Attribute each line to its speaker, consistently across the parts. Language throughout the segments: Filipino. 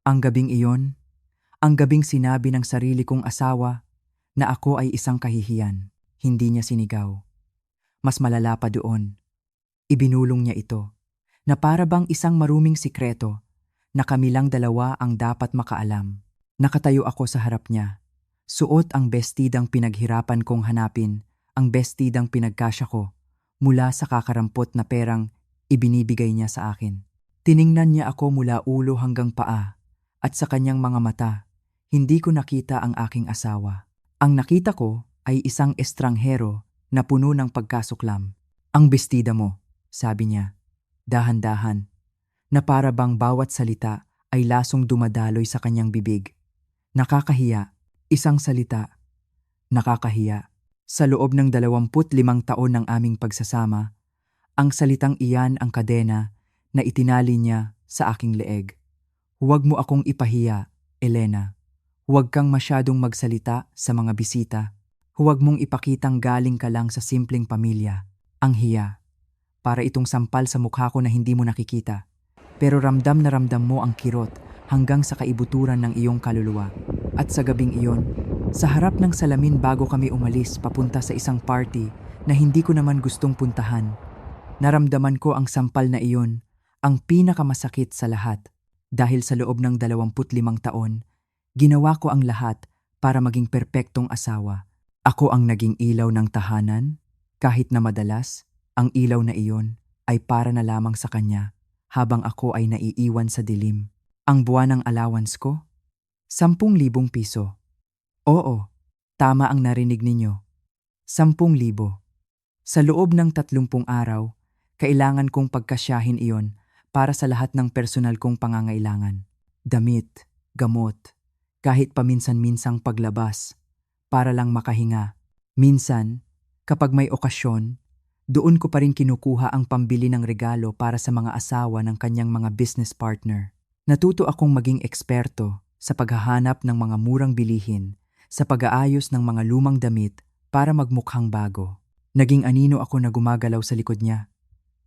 Speaker 1: Ang gabing iyon, ang gabing sinabi ng sarili kong asawa na ako ay isang kahihiyan, hindi niya sinigaw. Mas malala pa doon, ibinulong niya ito, na para bang isang maruming sikreto na kami lang dalawa ang dapat makaalam. Nakatayo ako sa harap niya, suot ang bestidang pinaghirapan kong hanapin, ang bestidang pinagkasya ko mula sa kakarampot na perang ibinibigay niya sa akin. Tiningnan niya ako mula ulo hanggang paa at sa kanyang mga mata, hindi ko nakita ang aking asawa. Ang nakita ko ay isang estranghero na puno ng pagkasuklam. Ang bestida mo, sabi niya, dahan-dahan, na para bang bawat salita ay lasong dumadaloy sa kanyang bibig. Nakakahiya, isang salita, nakakahiya. Sa loob ng 25 taon ng aming pagsasama, ang salitang iyan ang kadena na itinali niya sa aking leeg. Huwag mo akong ipahiya, Elena. Huwag kang masyadong magsalita sa mga bisita. Huwag mong ipakitang galing ka lang sa simpleng pamilya. Ang hiya. Para itong sampal sa mukha ko na hindi mo nakikita. Pero ramdam na ramdam mo ang kirot hanggang sa kaibuturan ng iyong kaluluwa. At sa gabing iyon, sa harap ng salamin bago kami umalis papunta sa isang party na hindi ko naman gustong puntahan, naramdaman ko ang sampal na iyon, ang pinakamasakit sa lahat. Dahil sa loob ng 25 taon, ginawa ko ang lahat para maging perpektong asawa. Ako ang naging ilaw ng tahanan, kahit na madalas, ang ilaw na iyon ay para na lamang sa kanya habang ako ay naiiwan sa dilim. Ang buwan ng allowance ko? 10,000 piso. Oo, tama ang narinig ninyo. 10,000. Sa loob ng 30 araw, kailangan kong pagkasyahin iyon para sa lahat ng personal kong pangangailangan. Damit, gamot, kahit paminsan-minsang paglabas, para lang makahinga. Minsan, kapag may okasyon, doon ko pa rin kinukuha ang pambili ng regalo para sa mga asawa ng kanyang mga business partner. Natuto akong maging eksperto sa paghahanap ng mga murang bilihin, sa pag-aayos ng mga lumang damit para magmukhang bago. Naging anino ako na gumagalaw sa likod niya.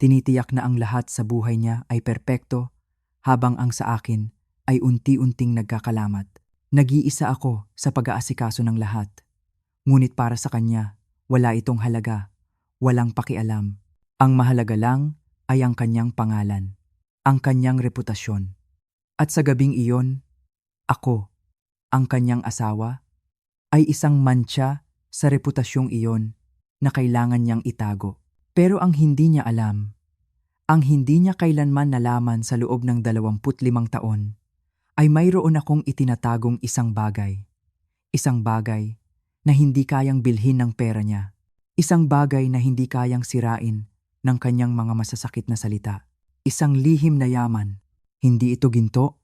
Speaker 1: Tinitiyak na ang lahat sa buhay niya ay perpekto, habang ang sa akin ay unti-unting nagkakalamat. Nag-iisa ako sa pag-aasikaso ng lahat. Ngunit para sa kanya, wala itong halaga, walang pakialam. Ang mahalaga lang ay ang kanyang pangalan, ang kanyang reputasyon. At sa gabing iyon, ako, ang kanyang asawa, ay isang mantsa sa reputasyong iyon na kailangan niyang itago. Pero ang hindi niya alam, ang hindi niya kailanman nalaman sa loob ng 25 taon, ay mayroon akong itinatagong isang bagay. Isang bagay na hindi kayang bilhin ng pera niya. Isang bagay na hindi kayang sirain ng kanyang mga masasakit na salita. Isang lihim na yaman. Hindi ito ginto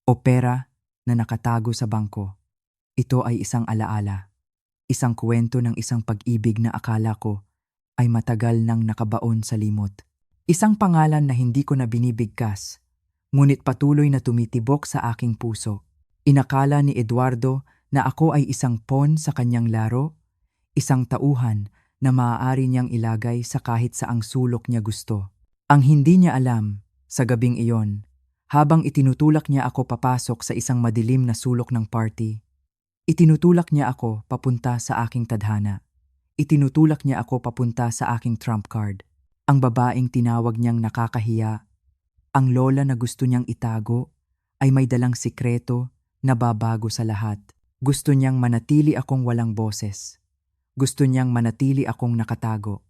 Speaker 1: o pera na nakatago sa bangko. Ito ay isang alaala. Isang kwento ng isang pag-ibig na akala ko ay matagal nang nakabaon sa limot. Isang pangalan na hindi ko na binibigkas, ngunit patuloy na tumitibok sa aking puso. Inakala ni Eduardo na ako ay isang pawn sa kanyang laro, isang tauhan na maaari niyang ilagay sa kahit saang sulok niya gusto. Ang hindi niya alam, sa gabing iyon, habang itinutulak niya ako papasok sa isang madilim na sulok ng party, itinutulak niya ako papunta sa aking tadhana. Itinutulak niya ako papunta sa aking trump card. Ang babaeng tinawag niyang nakakahiya, ang lola na gusto niyang itago, ay may dalang sikreto na babago sa lahat. Gusto niyang manatili akong walang boses. Gusto niyang manatili akong nakatago.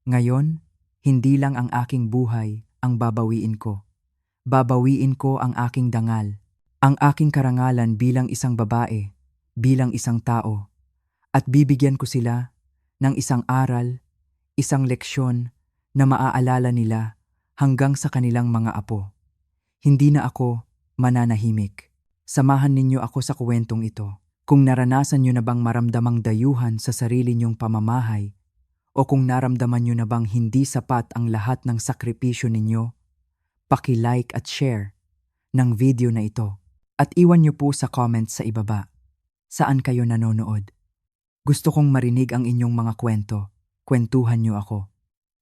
Speaker 1: Ngayon, hindi lang ang aking buhay ang babawiin ko. Babawiin ko ang aking dangal, ang aking karangalan bilang isang babae, bilang isang tao, at bibigyan ko sila ng isang aral, isang leksyon na maaalala nila hanggang sa kanilang mga apo. Hindi na ako mananahimik. Samahan ninyo ako sa kwentong ito. Kung naranasan nyo na bang maramdamang dayuhan sa sarili nyong pamamahay, o kung naramdaman nyo na bang hindi sapat ang lahat ng sakripisyo ninyo, paki-like at share ng video na ito. At iwan nyo po sa comments sa ibaba. Saan kayo nanonood? Gusto kong marinig ang inyong mga kwento. Kwentuhan nyo ako.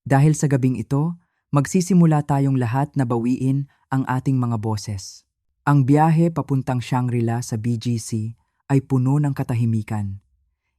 Speaker 1: Dahil sa gabing ito, magsisimula tayong lahat na bawiin ang ating mga boses. Ang biyahe papuntang Shangri-La sa BGC ay puno ng katahimikan.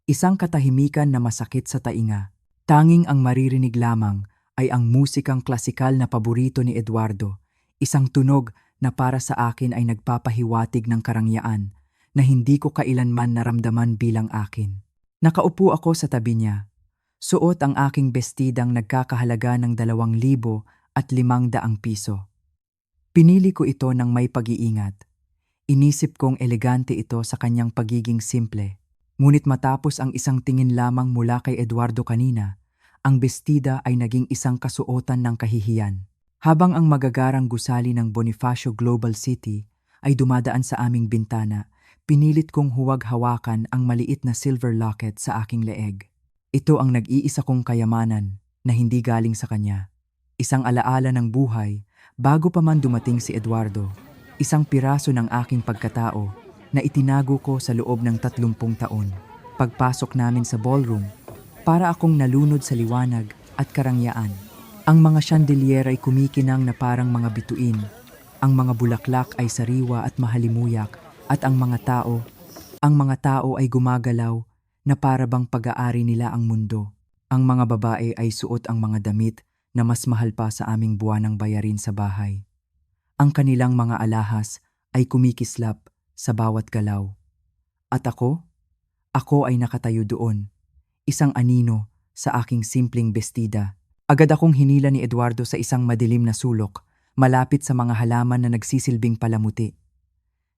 Speaker 1: Isang katahimikan na masakit sa tainga. Tanging ang maririnig lamang ay ang musikang klasikal na paborito ni Eduardo, isang tunog na para sa akin ay nagpapahiwatig ng karangyaan na hindi ko kailanman naramdaman bilang akin. Nakaupo ako sa tabi niya. Suot ang aking bestidang nagkakahalaga ng 2,500 piso. Pinili ko ito ng may pag-iingat. Inisip kong elegante ito sa kanyang pagiging simple. Ngunit matapos ang isang tingin lamang mula kay Eduardo kanina, ang bestida ay naging isang kasuotan ng kahihiyan. Habang ang magagarang gusali ng Bonifacio Global City ay dumadaan sa aming bintana, pinilit kong huwag hawakan ang maliit na silver locket sa aking leeg. Ito ang nag-iisa kong kayamanan na hindi galing sa kanya. Isang alaala ng buhay bago pa man dumating si Eduardo. Isang piraso ng aking pagkatao na itinago ko sa loob ng 30 taon. Pagpasok namin sa ballroom, para akong nalunod sa liwanag at karangyaan. Ang mga chandelier ay kumikinang na parang mga bituin. Ang mga bulaklak ay sariwa at mahalimuyak at ang mga tao ay gumagalaw na para bang pag-aari nila ang mundo. Ang mga babae ay suot ang mga damit na mas mahal pa sa aming buwanang bayarin sa bahay. Ang kanilang mga alahas ay kumikislap sa bawat galaw. At ako ay nakatayo doon, isang anino sa aking simpleng bestida. Agad akong hinila ni Eduardo sa isang madilim na sulok, malapit sa mga halaman na nagsisilbing palamuti.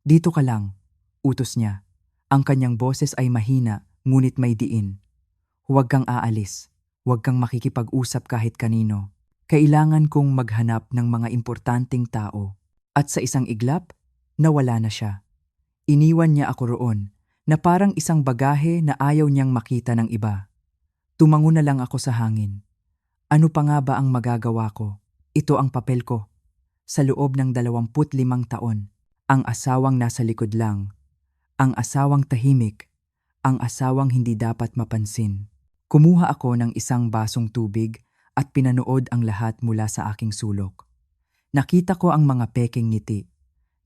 Speaker 1: Dito ka lang, utos niya. Ang kanyang boses ay mahina, ngunit may diin. Huwag kang aalis, huwag kang makikipag-usap kahit kanino. Kailangan kong maghanap ng mga importanteng tao. At sa isang iglap, nawala na siya. Iniwan niya ako roon, na parang isang bagahe na ayaw niyang makita ng iba. Tumango na lang ako sa hangin. Ano pa nga ba ang magagawa ko? Ito ang papel ko. Sa loob ng 25 taon, ang asawang nasa likod lang, ang asawang tahimik, ang asawang hindi dapat mapansin. Kumuha ako ng isang basong tubig at pinanood ang lahat mula sa aking sulok. Nakita ko ang mga pekeng ngiti.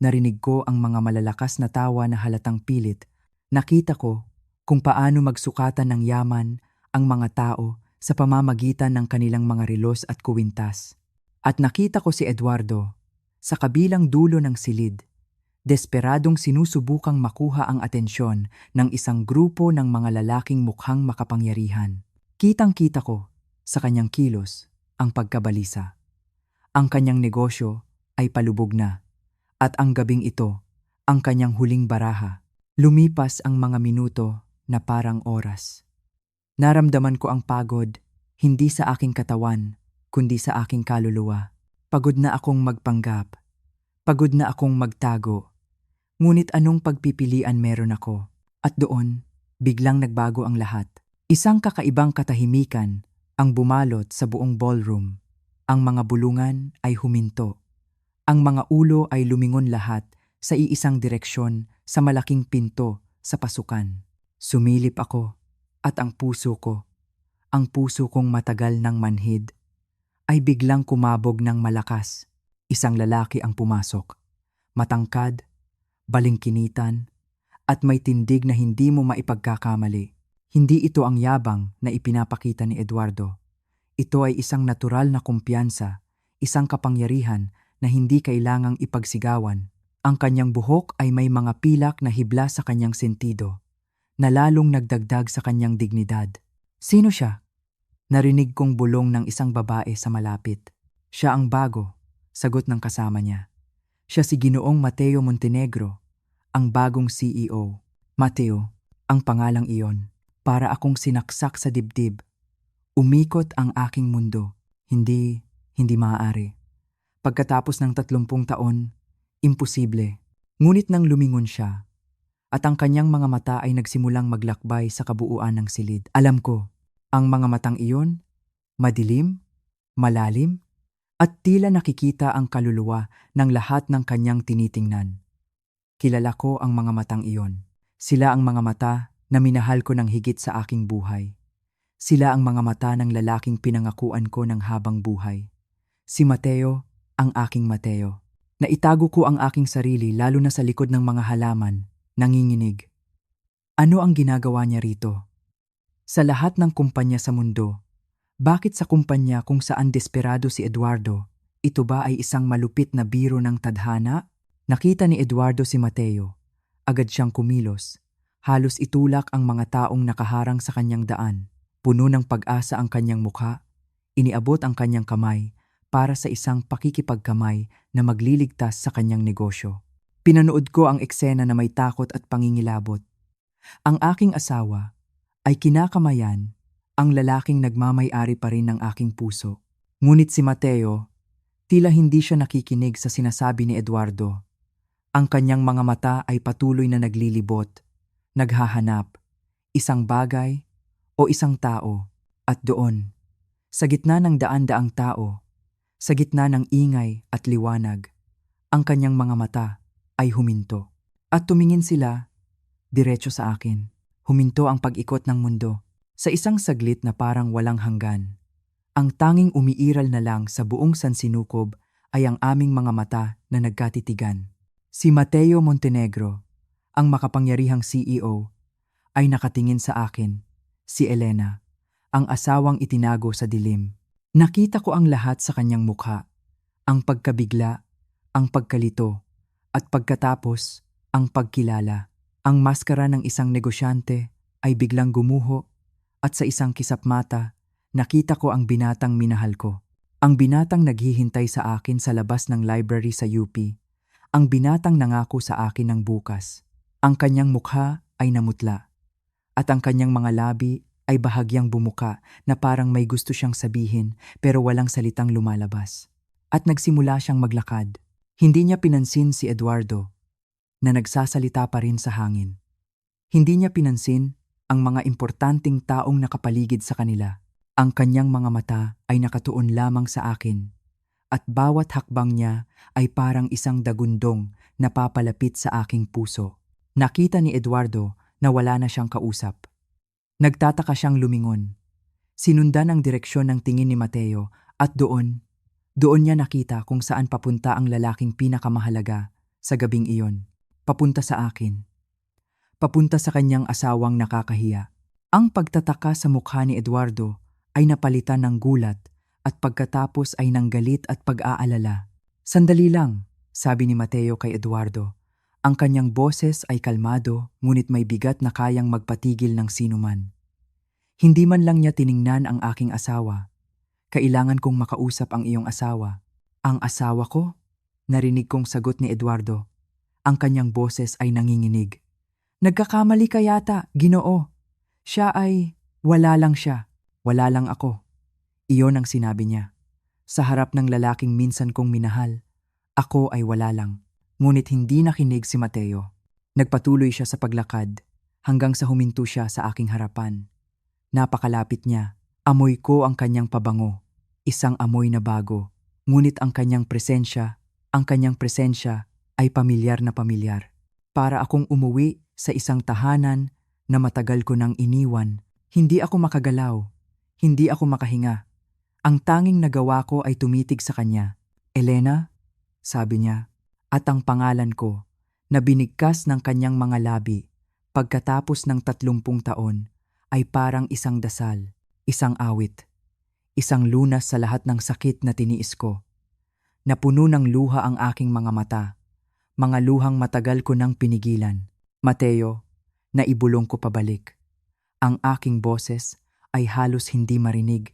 Speaker 1: Narinig ko ang mga malalakas na tawa na halatang pilit. Nakita ko kung paano magsukatan ng yaman ang mga tao sa pamamagitan ng kanilang mga relos at kuwintas. At nakita ko si Eduardo sa kabilang dulo ng silid, desperadong sinusubukang makuha ang atensyon ng isang grupo ng mga lalaking mukhang makapangyarihan. Kitang-kita ko sa kanyang kilos ang pagkabalisa. Ang kanyang negosyo ay palubog na, at ang gabing ito ang kanyang huling baraha. Lumipas ang mga minuto na parang oras. Naramdaman ko ang pagod, hindi sa aking katawan, kundi sa aking kaluluwa. Pagod na akong magpanggap. Pagod na akong magtago. Ngunit anong pagpipilian meron ako? At doon, biglang nagbago ang lahat. Isang kakaibang katahimikan ang bumalot sa buong ballroom. Ang mga bulungan ay huminto. Ang mga ulo ay lumingon lahat sa iisang direksyon sa malaking pinto sa pasukan. Sumilip ako. At ang puso kong matagal ng manhid, ay biglang kumabog ng malakas. Isang lalaki ang pumasok. Matangkad, balingkinitan, at may tindig na hindi mo maipagkakamali. Hindi ito ang yabang na ipinapakita ni Eduardo. Ito ay isang natural na kumpiyansa, isang kapangyarihan na hindi kailangang ipagsigawan. Ang kanyang buhok ay may mga pilak na hibla sa kanyang sentido, na lalong nagdagdag sa kanyang dignidad. Sino siya? Narinig kong bulong ng isang babae sa malapit. Siya ang bago, sagot ng kasama niya. Siya si Ginoong Mateo Montenegro, ang bagong CEO. Mateo, ang pangalang iyon. Para akong sinaksak sa dibdib. Umikot ang aking mundo. Hindi maaari. Pagkatapos ng 30 taon, imposible. Ngunit nang lumingon siya, at ang kanyang mga mata ay nagsimulang maglakbay sa kabuuan ng silid. Alam ko, ang mga matang iyon, madilim, malalim, at tila nakikita ang kaluluwa ng lahat ng kanyang tinitingnan. Kilala ko ang mga matang iyon. Sila ang mga mata na minahal ko ng higit sa aking buhay. Sila ang mga mata ng lalaking pinangakuan ko ng habang buhay. Si Mateo, ang aking Mateo. Naitago ko ang aking sarili lalo na sa likod ng mga halaman, nanginginig. Ano ang ginagawa niya rito? Sa lahat ng kumpanya sa mundo, bakit sa kumpanya kung saan desperado si Eduardo, ito ba ay isang malupit na biro ng tadhana? Nakita ni Eduardo si Mateo. Agad siyang kumilos. Halos itulak ang mga taong nakaharang sa kanyang daan. Puno ng pag-asa ang kanyang mukha. Iniabot ang kanyang kamay para sa isang pakikipagkamay na magliligtas sa kanyang negosyo. Pinanood ko ang eksena na may takot at pangingilabot. Ang aking asawa ay kinakamayan, ang lalaking nagmamay-ari pa rin ng aking puso. Ngunit si Mateo, tila hindi siya nakikinig sa sinasabi ni Eduardo. Ang kanyang mga mata ay patuloy na naglilibot, naghahanap, isang bagay o isang tao, at doon, sa gitna ng daan-daang tao, sa gitna ng ingay at liwanag, ang kanyang mga mata ay huminto. At tumingin sila, diretso sa akin. Huminto ang pag-ikot ng mundo. Sa isang saglit na parang walang hanggan. Ang tanging umiiral na lang sa buong sansinukob ay ang aming mga mata na nagkatitigan. Si Mateo Montenegro, ang makapangyarihang CEO, ay nakatingin sa akin. Si Elena, ang asawang itinago sa dilim. Nakita ko ang lahat sa kanyang mukha, ang pagkabigla, ang pagkalito, at pagkatapos, ang pagkilala. Ang maskara ng isang negosyante ay biglang gumuho at sa isang kisap mata, nakita ko ang binatang minahal ko. Ang binatang naghihintay sa akin sa labas ng library sa UP. Ang binatang nangako sa akin ng bukas. Ang kanyang mukha ay namutla at ang kanyang mga labi ay bahagyang bumuka na parang may gusto siyang sabihin pero walang salitang lumalabas. At nagsimula siyang maglakad. Hindi niya pinansin si Eduardo na nagsasalita pa rin sa hangin. Hindi niya pinansin ang mga importanteng taong nakapaligid sa kanila. Ang kanyang mga mata ay nakatuon lamang sa akin at bawat hakbang niya ay parang isang dagundong na papalapit sa aking puso. Nakita ni Eduardo na wala na siyang kausap. Nagtataka siyang lumingon. Sinundan ang direksyon ng tingin ni Mateo at doon niya nakita kung saan papunta ang lalaking pinakamahalaga sa gabing iyon. Papunta sa akin. Papunta sa kanyang asawang nakakahiya. Ang pagtataka sa mukha ni Eduardo ay napalitan ng gulat at pagkatapos ay ng galit at pag-aalala. Sandali lang, sabi ni Mateo kay Eduardo. Ang kanyang boses ay kalmado ngunit may bigat na kayang magpatigil ng sinuman. Hindi man lang niya tiningnan ang aking asawa. Kailangan kong makausap ang iyong asawa. Ang asawa ko? Narinig kong sagot ni Eduardo. Ang kanyang boses ay nanginginig. Nagkakamali ka yata, Ginoo. Siya ay, wala lang siya. Wala lang ako. Iyon ang sinabi niya. Sa harap ng lalaking minsan kong minahal, ako ay wala lang. Ngunit hindi nakinig si Mateo. Nagpatuloy siya sa paglakad hanggang sa huminto siya sa aking harapan. Napakalapit niya. Amoy ko ang kanyang pabango. Isang amoy na bago. Ngunit ang kanyang presensya ay pamilyar na pamilyar. Para akong umuwi sa isang tahanan na matagal ko nang iniwan. Hindi ako makagalaw. Hindi ako makahinga. Ang tanging nagawa ko ay tumitig sa kanya. Elena, sabi niya. At ang pangalan ko, na binigkas ng kanyang mga labi, pagkatapos ng 30 taon, ay parang isang dasal, isang awit, isang lunas sa lahat ng sakit na tiniis ko. Napuno ng luha ang aking mga mata, mga luhang matagal ko nang pinigilan. Mateo, naibulong ko pabalik. Ang aking boses ay halos hindi marinig,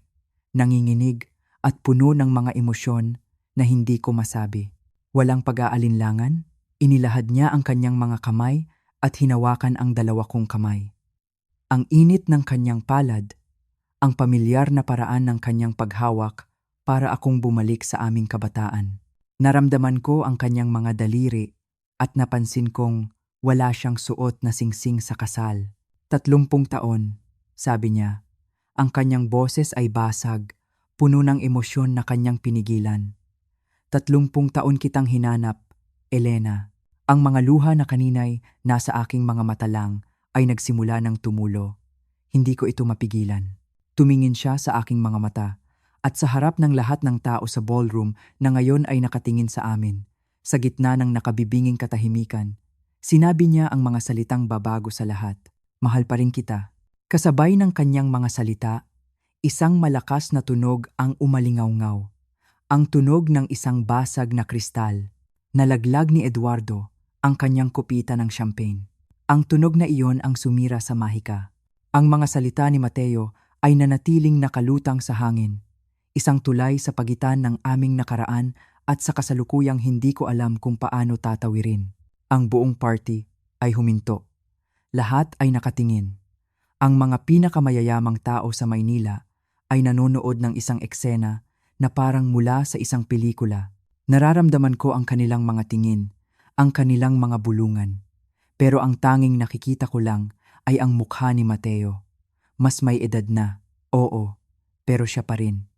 Speaker 1: nanginginig at puno ng mga emosyon na hindi ko masabi. Walang pag-aalinlangan, inilahad niya ang kanyang mga kamay at hinawakan ang dalawa kong kamay. Ang init ng kanyang palad, ang pamilyar na paraan ng kanyang paghawak para akong bumalik sa aming kabataan. Naramdaman ko ang kanyang mga daliri at napansin kong wala siyang suot na singsing sa kasal. 30 taon, sabi niya. Ang kanyang boses ay basag, puno ng emosyon na kanyang pinigilan. 30 taon kitang hinanap, Elena. Ang mga luha na kanina'y nasa aking mga mata lang ay nagsimula ng tumulo. Hindi ko ito mapigilan. Tumingin siya sa aking mga mata at sa harap ng lahat ng tao sa ballroom na ngayon ay nakatingin sa amin, Sa gitna ng nakabibinging katahimikan, sinabi niya ang mga salitang babago sa lahat. Mahal pa rin kita. Kasabay ng kanyang mga salita, isang malakas na tunog ang umalingaw-ngaw. Ang tunog ng isang basag na kristal. Nalaglag ni Eduardo ang kanyang kupita ng champagne. Ang tunog na iyon ang sumira sa mahika. Ang mga salita ni Mateo ay nanatiling nakalutang sa hangin. Isang tulay sa pagitan ng aming nakaraan at sa kasalukuyang hindi ko alam kung paano tatawirin. Ang buong party ay huminto. Lahat ay nakatingin. Ang mga pinakamayayamang tao sa Maynila ay nanonood ng isang eksena na parang mula sa isang pelikula. Nararamdaman ko ang kanilang mga tingin, ang kanilang mga bulungan. Pero ang tanging nakikita ko lang ay ang mukha ni Mateo. Mas may edad na, oo, pero siya pa rin.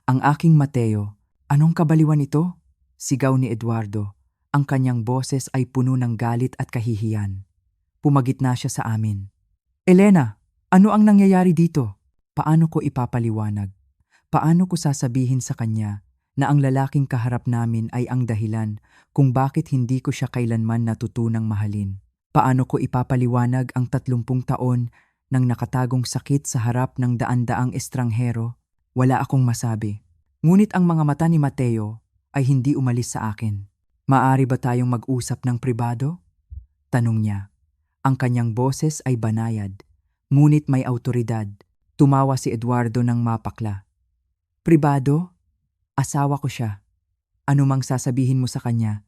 Speaker 1: Ang aking Mateo, anong kabaliwan ito? Sigaw ni Eduardo. Ang kanyang boses ay puno ng galit at kahihiyan. Pumagitna siya sa amin. Elena, ano ang nangyayari dito? Paano ko ipapaliwanag? Paano ko sasabihin sa kanya na ang lalaking kaharap namin ay ang dahilan kung bakit hindi ko siya kailanman natutunang mahalin? Paano ko ipapaliwanag ang 30 taon ng nakatagong sakit sa harap ng daan-daang estranghero? Wala akong masabi. Ngunit ang mga mata ni Mateo ay hindi umalis sa akin. Maari ba tayong mag-usap ng pribado? Tanong niya. Ang kanyang boses ay banayad, ngunit may awtoridad. Tumawa si Eduardo ng mapakla. Pribado? Asawa ko siya. Ano mang sasabihin mo sa kanya,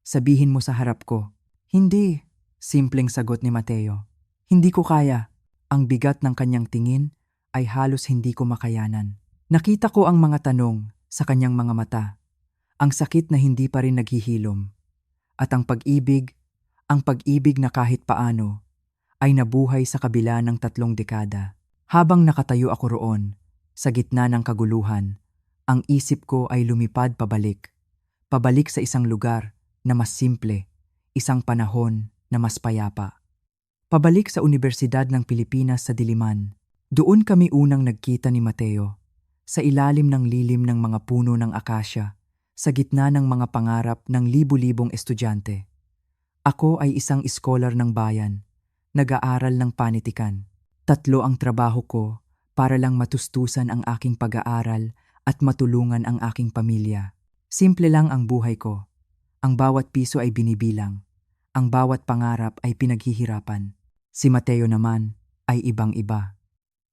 Speaker 1: sabihin mo sa harap ko. Hindi, simpleng sagot ni Mateo. Hindi ko kaya. Ang bigat ng kanyang tingin ay halos hindi ko makayanan. Nakita ko ang mga tanong sa kanyang mga mata. Ang sakit na hindi pa rin naghihilom. At ang pag-ibig na kahit paano, ay nabuhay sa kabila ng 3 dekada. Habang nakatayo ako roon, sa gitna ng kaguluhan, ang isip ko ay lumipad pabalik. Pabalik sa isang lugar na mas simple, isang panahon na mas payapa. Pabalik sa Universidad ng Pilipinas sa Diliman. Doon kami unang nagkita ni Mateo, sa ilalim ng lilim ng mga puno ng akasya, sa gitna ng mga pangarap ng libu-libong estudyante. Ako ay isang iskolar ng bayan, nag-aaral ng panitikan. 3 ang trabaho ko para lang matustusan ang aking pag-aaral at matulungan ang aking pamilya. Simple lang ang buhay ko. Ang bawat piso ay binibilang. Ang bawat pangarap ay pinaghihirapan. Si Mateo naman ay ibang-iba.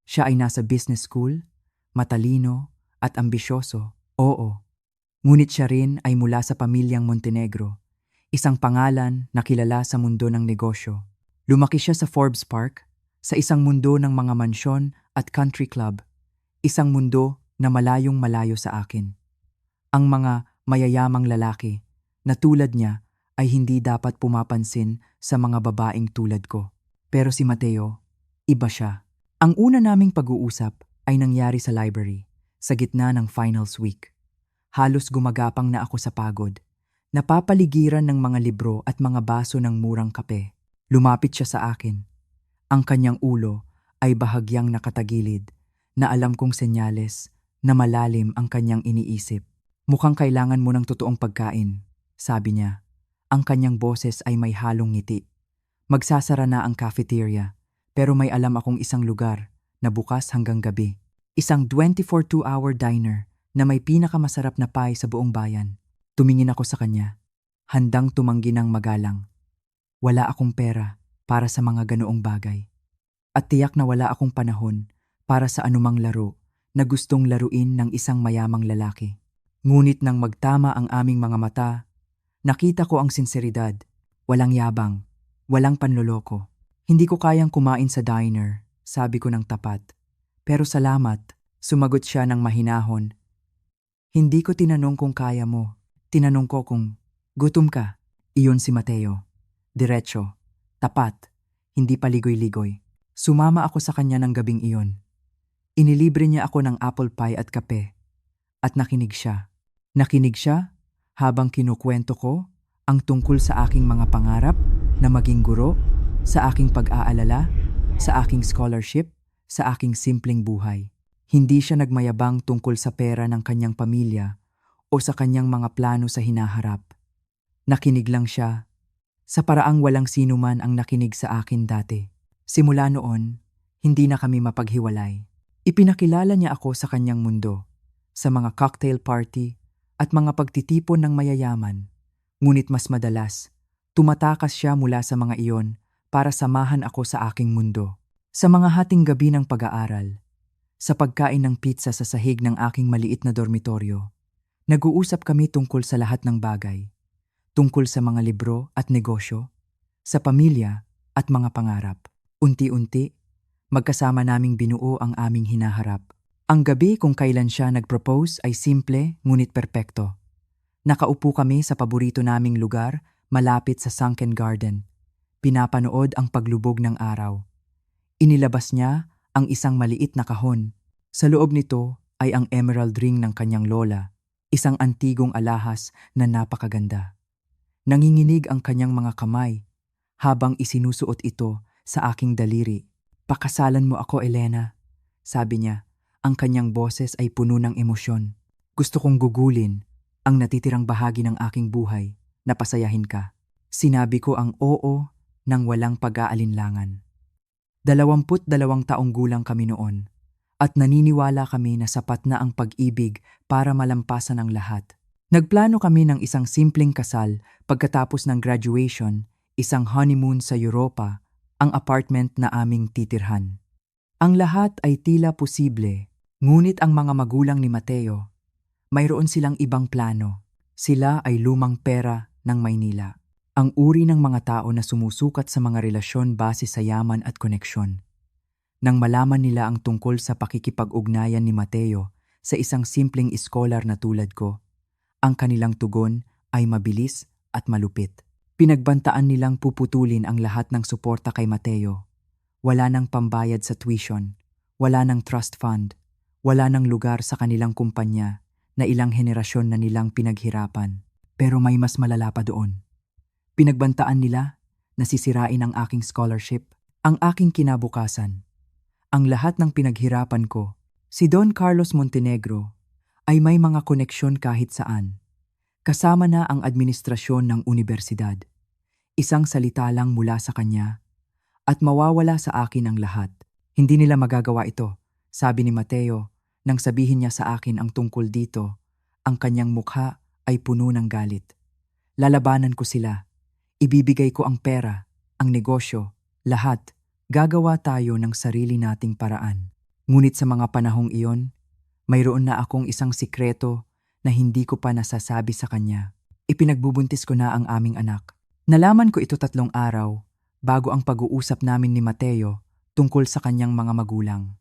Speaker 1: Siya ay nasa business school, matalino at ambisyoso, oo. Ngunit siya rin ay mula sa pamilyang Montenegro, isang pangalan na kilala sa mundo ng negosyo. Lumaki siya sa Forbes Park, sa isang mundo ng mga mansyon at country club, isang mundo na malayong malayo sa akin. Ang mga mayayamang lalaki na tulad niya ay hindi dapat pumapansin sa mga babaeng tulad ko. Pero si Mateo, iba siya. Ang una naming pag-uusap ay nangyari sa library, sa gitna ng finals week. Halos gumagapang na ako sa pagod. Napapaligiran ng mga libro at mga baso ng murang kape. Lumapit siya sa akin. Ang kanyang ulo ay bahagyang nakatagilid na alam kong senyales na malalim ang kanyang iniisip. Mukhang kailangan mo ng totoong pagkain, sabi niya. Ang kanyang boses ay may halong ngiti. Magsasara na ang cafeteria, pero may alam akong isang lugar na bukas hanggang gabi. Isang 24 2-hour diner na may pinakamasarap na pie sa buong bayan. Tumingin ako sa kanya, handang tumanggi ng magalang. Wala akong pera para sa mga ganoong bagay. At tiyak na wala akong panahon para sa anumang laro na gustong laruin ng isang mayamang lalaki. Ngunit nang magtama ang aming mga mata, nakita ko ang sinseridad, walang yabang, walang panloloko. Hindi ko kayang kumain sa diner, sabi ko ng tapat. Pero salamat, sumagot siya ng mahinahon. Hindi ko tinanong kung kaya mo, tinanong ko kung gutom ka. Iyon si Mateo. Diretso, tapat, hindi paligoy-ligoy. Sumama ako sa kanya ng gabing iyon. Inilibre niya ako ng apple pie at kape. At nakinig siya. Nakinig siya habang kinukwento ko ang tungkol sa aking mga pangarap na maging guro, sa aking pag-aalala, sa aking scholarship, sa aking simpleng buhay. Hindi siya nagmayabang tungkol sa pera ng kanyang pamilya o sa kanyang mga plano sa hinaharap. Nakinig lang siya, sa paraang walang sino man ang nakinig sa akin dati. Simula noon, hindi na kami mapaghiwalay. Ipinakilala niya ako sa kanyang mundo, sa mga cocktail party at mga pagtitipon ng mayayaman. Ngunit mas madalas, tumatakas siya mula sa mga iyon para samahan ako sa aking mundo. Sa mga hating gabi ng pag-aaral, sa pagkain ng pizza sa sahig ng aking maliit na dormitoryo, nag-uusap kami tungkol sa lahat ng bagay, tungkol sa mga libro at negosyo, sa pamilya at mga pangarap. Unti-unti, magkasama naming binuo ang aming hinaharap. Ang gabi kung kailan siya nag-propose ay simple ngunit perpekto. Nakaupo kami sa paborito naming lugar malapit sa sunken garden. Pinapanood ang paglubog ng araw. Inilabas niya ang isang maliit na kahon. Sa loob nito ay ang emerald ring ng kanyang lola, isang antigong alahas na napakaganda. Nanginginig ang kanyang mga kamay habang isinusuot ito sa aking daliri. "Pakasalan mo ako, Elena," sabi niya. Ang kanyang boses ay puno ng emosyon. "Gusto kong gugulin ang natitirang bahagi ng aking buhay na pasayahin ka." Sinabi ko ang oo nang walang pag-aalinlangan. 22 taong gulang kami noon at naniniwala kami na sapat na ang pag-ibig para malampasan ang lahat. Nagplano kami ng isang simpleng kasal pagkatapos ng graduation, isang honeymoon sa Europa, ang apartment na aming titirhan. Ang lahat ay tila posible, ngunit ang mga magulang ni Mateo, mayroon silang ibang plano. Sila ay lumang pera ng Maynila. Ang uri ng mga tao na sumusukat sa mga relasyon base sa yaman at koneksyon. Nang malaman nila ang tungkol sa pakikipag-ugnayan ni Mateo sa isang simpleng iskolar na tulad ko, ang kanilang tugon ay mabilis at malupit. Pinagbantaan nilang puputulin ang lahat ng suporta kay Mateo. Wala nang pambayad sa tuition, wala nang trust fund, wala nang lugar sa kanilang kumpanya na ilang henerasyon na nilang pinaghirapan. Pero may mas malala pa doon. Pinagbantaan nila na sisirain ang aking scholarship, ang aking kinabukasan, ang lahat ng pinaghirapan ko. Si Don Carlos Montenegro ay may mga koneksyon kahit saan. Kasama na ang administrasyon ng universidad. Isang salita lang mula sa kanya at mawawala sa akin ang lahat. "Hindi nila magagawa ito," sabi ni Mateo nang sabihin niya sa akin ang tungkol dito. Ang kanyang mukha ay puno ng galit. "Lalabanan ko sila. Ibibigay ko ang pera, ang negosyo, lahat. Gagawa tayo ng sarili nating paraan." Ngunit sa mga panahong iyon, mayroon na akong isang sikreto na hindi ko pa nasasabi sa kanya. Ipinagbubuntis ko na ang aming anak. Nalaman ko ito 3 araw bago ang pag-uusap namin ni Mateo tungkol sa kanyang mga magulang.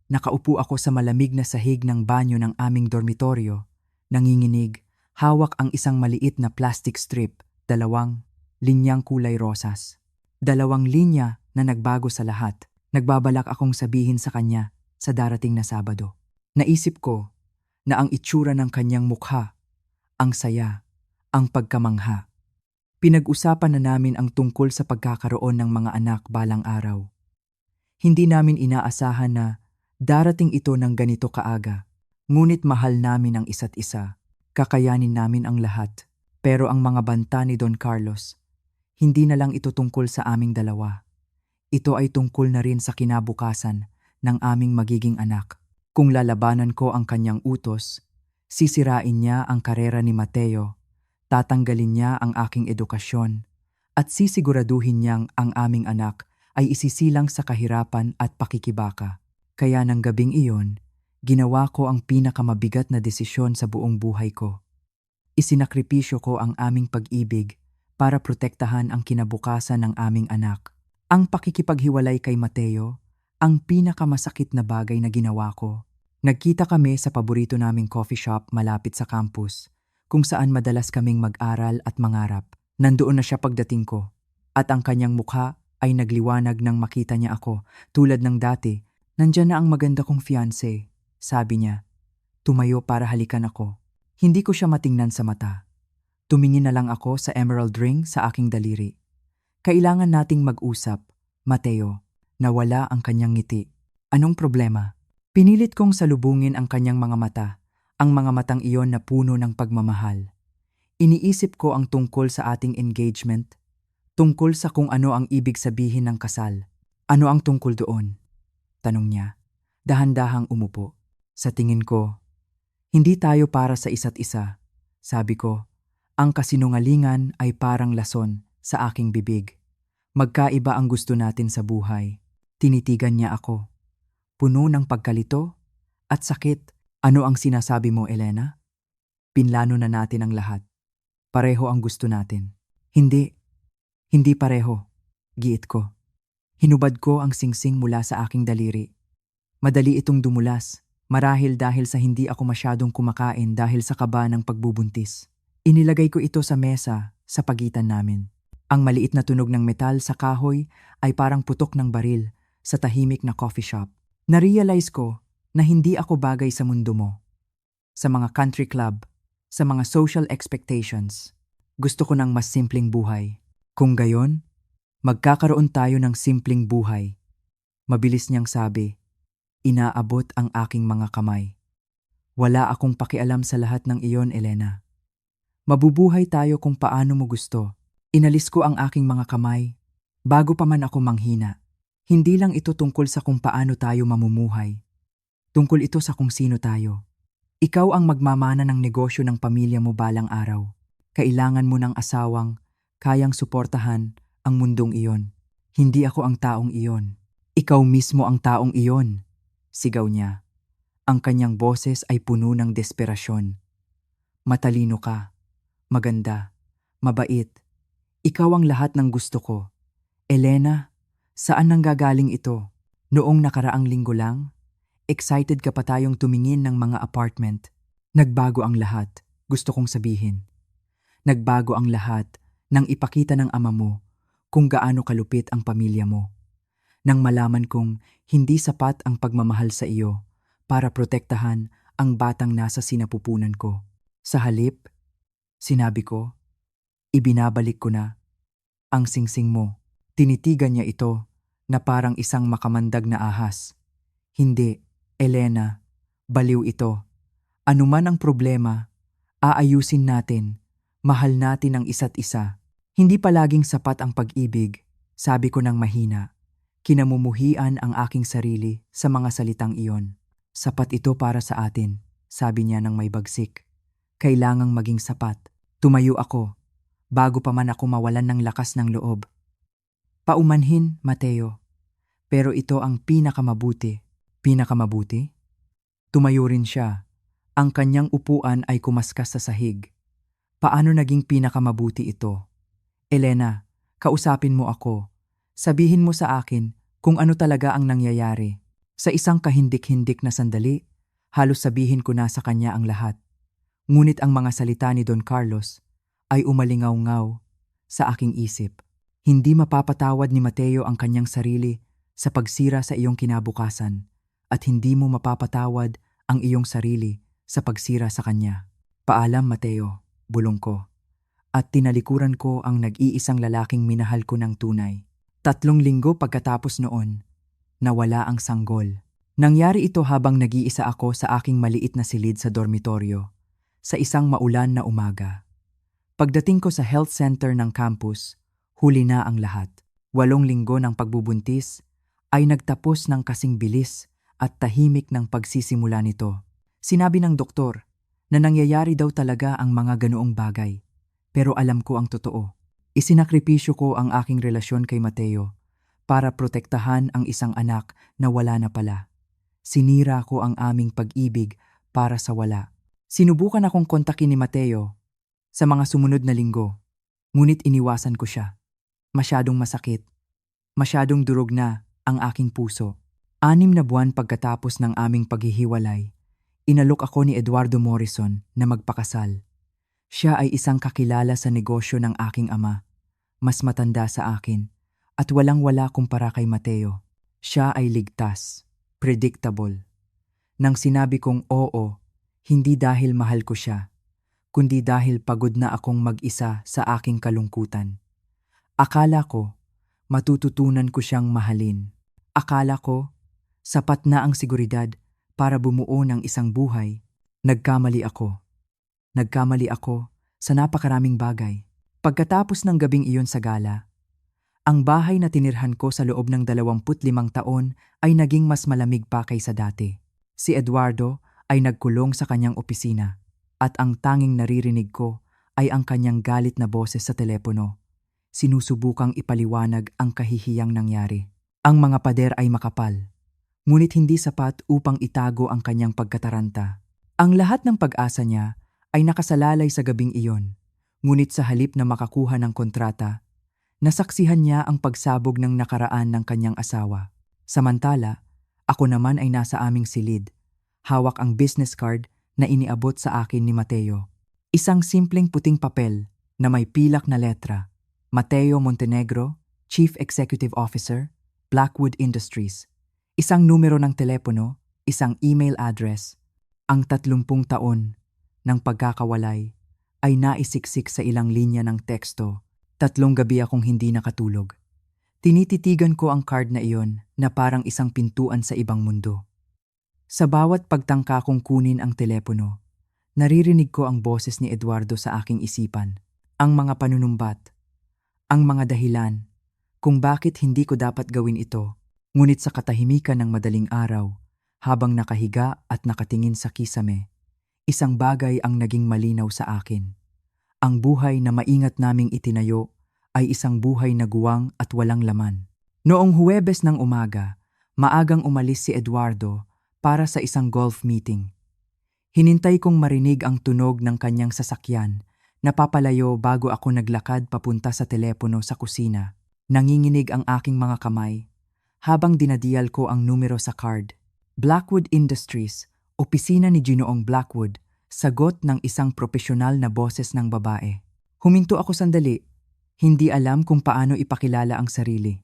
Speaker 1: Nakaupo ako sa malamig na sahig ng banyo ng aming dormitoryo, nanginginig, hawak ang isang maliit na plastic strip, 2 linyang kulay rosas. 2 linya na nagbago sa lahat. Nagbabalak akong sabihin sa kanya sa darating na Sabado. Naisip ko na ang itsura ng kanyang mukha, ang saya, ang pagkamangha. Pinag-usapan na namin ang tungkol sa pagkakaroon ng mga anak balang araw. Hindi namin inaasahan na darating ito ng ganito kaaga. Ngunit mahal namin ang isa't isa. Kakayanin namin ang lahat. Pero ang mga banta ni Don Carlos, hindi na lang ito tungkol sa aming dalawa. Ito ay tungkol na rin sa kinabukasan ng aming magiging anak. Kung lalabanan ko ang kanyang utos, sisirain niya ang karera ni Mateo, tatanggalin niya ang aking edukasyon, at sisiguraduhin niyang ang aming anak ay isisilang sa kahirapan at pakikibaka. Kaya ng gabing iyon, ginawa ko ang pinakamabigat na desisyon sa buong buhay ko. Isinakripisyo ko ang aming pag-ibig para protektahan ang kinabukasan ng aming anak. Ang pakikipaghiwalay kay Mateo, ang pinakamasakit na bagay na ginawa ko. Nagkita kami sa paborito naming coffee shop malapit sa campus, kung saan madalas kaming mag-aral at mangarap. Nandoon na siya pagdating ko, at ang kanyang mukha ay nagliwanag nang makita niya ako. Tulad ng dati, "Nandyan na ang maganda kong fiancé," sabi niya. Tumayo para halikan ako. Hindi ko siya matingnan sa mata. Tumingin na lang ako sa emerald ring sa aking daliri. "Kailangan nating mag-usap, Mateo." Nawala ang kanyang ngiti. "Anong problema?" Pinilit kong salubungin ang kanyang mga mata, ang mga matang iyon na puno ng pagmamahal. Iniisip ko ang tungkol sa ating engagement, tungkol sa kung ano ang ibig sabihin ng kasal. Ano ang tungkol doon? Tanong niya. Dahan-dahang umupo. Sa tingin ko, hindi tayo para sa isa't isa. Sabi ko, ang kasinungalingan ay parang lason sa aking bibig. Magkaiba ang gusto natin sa buhay. Tinitigan niya ako. Puno ng pagkalito at sakit. Ano ang sinasabi mo, Elena? Pinlano na natin ang lahat. Pareho ang gusto natin. Hindi pareho. Giit ko. Hinubad ko ang singsing mula sa aking daliri. Madali itong dumulas, marahil dahil sa hindi ako masyadong kumakain dahil sa kaba ng pagbubuntis. Inilagay ko ito sa mesa sa pagitan namin. Ang maliit na tunog ng metal sa kahoy ay parang putok ng baril sa tahimik na coffee shop. Narealize ko na hindi ako bagay sa mundo mo. Sa mga country club, sa mga social expectations. Gusto ko ng mas simpleng buhay. Kung gayon, magkakaroon tayo ng simpleng buhay. Mabilis niyang sabi, inaabot ang aking mga kamay. Wala akong pakialam sa lahat ng iyon, Elena. Mabubuhay tayo kung paano mo gusto. Inalis ko ang aking mga kamay, bago pa man ako manghina. Hindi lang ito tungkol sa kung paano tayo mamumuhay. Tungkol ito sa kung sino tayo. Ikaw ang magmamana ng negosyo ng pamilya mo balang araw. Kailangan mo ng asawang kayang suportahan ang mundong iyon. Hindi ako ang taong iyon. Ikaw mismo ang taong iyon, sigaw niya. Ang kanyang boses ay puno ng desperasyon. Matalino ka, maganda, mabait. Ikaw ang lahat ng gusto ko. Elena, saan nanggagaling ito? Noong nakaraang linggo lang? Excited ka pa tayong tumingin ng mga apartment. Nagbago ang lahat, gusto kong sabihin. Nagbago ang lahat nang ipakita ng ama mo kung gaano kalupit ang pamilya mo. Nang malaman kong hindi sapat ang pagmamahal sa iyo para protektahan ang batang nasa sinapupunan ko. Sa halip, sinabi ko, ibinabalik ko na ang singsing mo. Tinitigan niya ito na parang isang makamandag na ahas. Hindi, Elena, baliw ito. Anuman ang problema, aayusin natin. Mahal natin ang isa't isa. Hindi palaging sapat ang pag-ibig, sabi ko ng mahina. Kinamumuhian ang aking sarili sa mga salitang iyon. Sapat ito para sa atin, sabi niya ng may bagsik. Kailangang maging sapat. Tumayo ako, bago pa man ako mawalan ng lakas ng loob. Paumanhin, Mateo. Pero ito ang pinakamabuti. Pinakamabuti? Tumayo rin siya. Ang kanyang upuan ay kumaskas sa sahig. Paano naging pinakamabuti ito? Elena, kausapin mo ako. Sabihin mo sa akin kung ano talaga ang nangyayari. Sa isang kahindik-hindik na sandali, halos sabihin ko na sa kanya ang lahat. Ngunit ang mga salita ni Don Carlos ay umalingaw-ngaw sa aking isip. Hindi mapapatawad ni Mateo ang kanyang sarili sa pagsira sa iyong kinabukasan at hindi mo mapapatawad ang iyong sarili sa pagsira sa kanya. Paalam, Mateo, bulong ko. At tinalikuran ko ang nag-iisang lalaking minahal ko ng tunay. 3 linggo pagkatapos noon, nawala ang sanggol. Nangyari ito habang nag-iisa ako sa aking maliit na silid sa dormitoryo, sa isang maulan na umaga. Pagdating ko sa health center ng campus, huli na ang lahat. 8 linggo ng pagbubuntis ay nagtapos ng kasing bilis at tahimik ng pagsisimula nito. Sinabi ng doktor na nangyayari daw talaga ang mga ganoong bagay. Pero alam ko ang totoo. Isinakripisyo ko ang aking relasyon kay Mateo para protektahan ang isang anak na wala na pala. Sinira ko ang aming pag-ibig para sa wala. Sinubukan akong kontakin ni Mateo sa mga sumunod na linggo, ngunit iniwasan ko siya. Masyadong masakit. Masyadong durog na ang aking puso. 6 na buwan pagkatapos ng aming paghihiwalay, inalok ako ni Eduardo Morrison na magpakasal. Siya ay isang kakilala sa negosyo ng aking ama, mas matanda sa akin, at walang-wala kumpara kay Mateo. Siya ay ligtas, predictable. Nang sinabi kong oo, hindi dahil mahal ko siya, kundi dahil pagod na akong mag-isa sa aking kalungkutan. Akala ko, matututunan ko siyang mahalin. Akala ko, sapat na ang seguridad para bumuo ng isang buhay. Nagkamali ako. Nagkamali ako sa napakaraming bagay. Pagkatapos ng gabing iyon sa gala, ang bahay na tinirhan ko sa loob ng 25 taon ay naging mas malamig pa kaysa dati. Si Eduardo ay nagkulong sa kanyang opisina at ang tanging naririnig ko ay ang kanyang galit na boses sa telepono. Sinusubukang ipaliwanag ang kahihiyang nangyari. Ang mga pader ay makapal, ngunit hindi sapat upang itago ang kanyang pagkataranta. Ang lahat ng pag-asa niya ay nakasalalay sa gabing iyon, ngunit sa halip na makakuha ng kontrata, nasaksihan niya ang pagsabog ng nakaraan ng kanyang asawa. Samantala, ako naman ay nasa aming silid, hawak ang business card na iniabot sa akin ni Mateo. Isang simpleng puting papel na may pilak na letra. Mateo Montenegro, Chief Executive Officer, Blackwood Industries. Isang numero ng telepono, isang email address. Ang 30 taon ng pagkakawalay ay naisiksik sa ilang linya ng teksto. 3 gabi akong hindi nakatulog. Tinititigan ko ang card na iyon na parang isang pintuan sa ibang mundo. Sa bawat pagtangka kong kunin ang telepono, naririnig ko ang boses ni Eduardo sa aking isipan. Ang mga panunumbat, ang mga dahilan kung bakit hindi ko dapat gawin ito. Ngunit sa katahimikan ng madaling araw, habang nakahiga at nakatingin sa kisame, isang bagay ang naging malinaw sa akin. Ang buhay na maingat naming itinayo ay isang buhay na guwang at walang laman. Noong Huwebes ng umaga, maagang umalis si Eduardo para sa isang golf meeting. Hinintay kong marinig ang tunog ng kanyang sasakyan na papalayo bago ako naglakad papunta sa telepono sa kusina. Nanginginig ang aking mga kamay habang dinadial ko ang numero sa card. Blackwood Industries, opisina ni Ginoong Blackwood, sagot ng isang propesyonal na boses ng babae. Huminto ako sandali, hindi alam kung paano ipakilala ang sarili.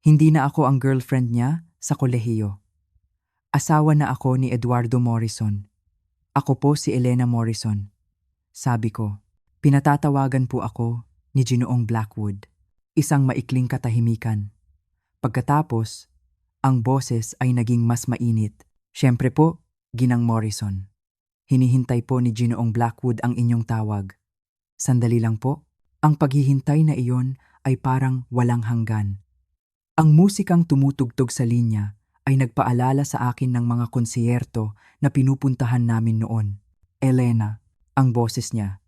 Speaker 1: Hindi na ako ang girlfriend niya sa kolehiyo. Asawa na ako ni Eduardo Morrison. Ako po si Elena Morrison. Sabi ko, pinatatawagan po ako ni Ginoong Blackwood. Isang maikling katahimikan. Pagkatapos, ang boses ay naging mas mainit. Siyempre po, Ginang Morrison. Hinihintay po ni Ginoong Blackwood ang inyong tawag. Sandali lang po, ang paghihintay na iyon ay parang walang hanggan. Ang musikang tumutugtog sa linya ay nagpaalala sa akin ng mga konsiyerto na pinupuntahan namin noon. Elena, ang boses niya.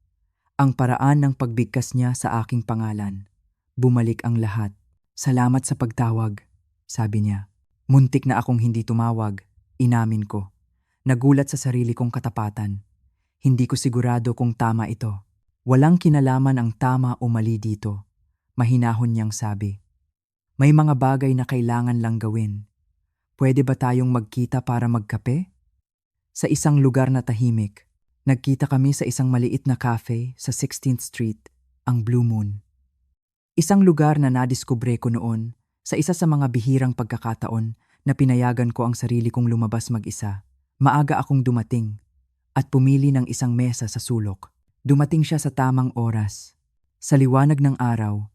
Speaker 1: Ang paraan ng pagbigkas niya sa aking pangalan. Bumalik ang lahat. Salamat sa pagtawag, sabi niya. Muntik na akong hindi tumawag, inamin ko. Nagulat sa sarili kong katapatan. Hindi ko sigurado kung tama ito. Walang kinalaman ang tama o mali dito. Mahinahon niyang sabi. May mga bagay na kailangan lang gawin. Pwede ba tayong magkita para magkape? Sa isang lugar na tahimik, nagkita kami sa isang maliit na cafe sa 16th Street, ang Blue Moon. Isang lugar na nadiskubre ko noon sa isa sa mga bihirang pagkakataon na pinayagan ko ang sarili kong lumabas mag-isa. Maaga akong dumating at pumili ng isang mesa sa sulok. Dumating siya sa tamang oras. Sa liwanag ng araw,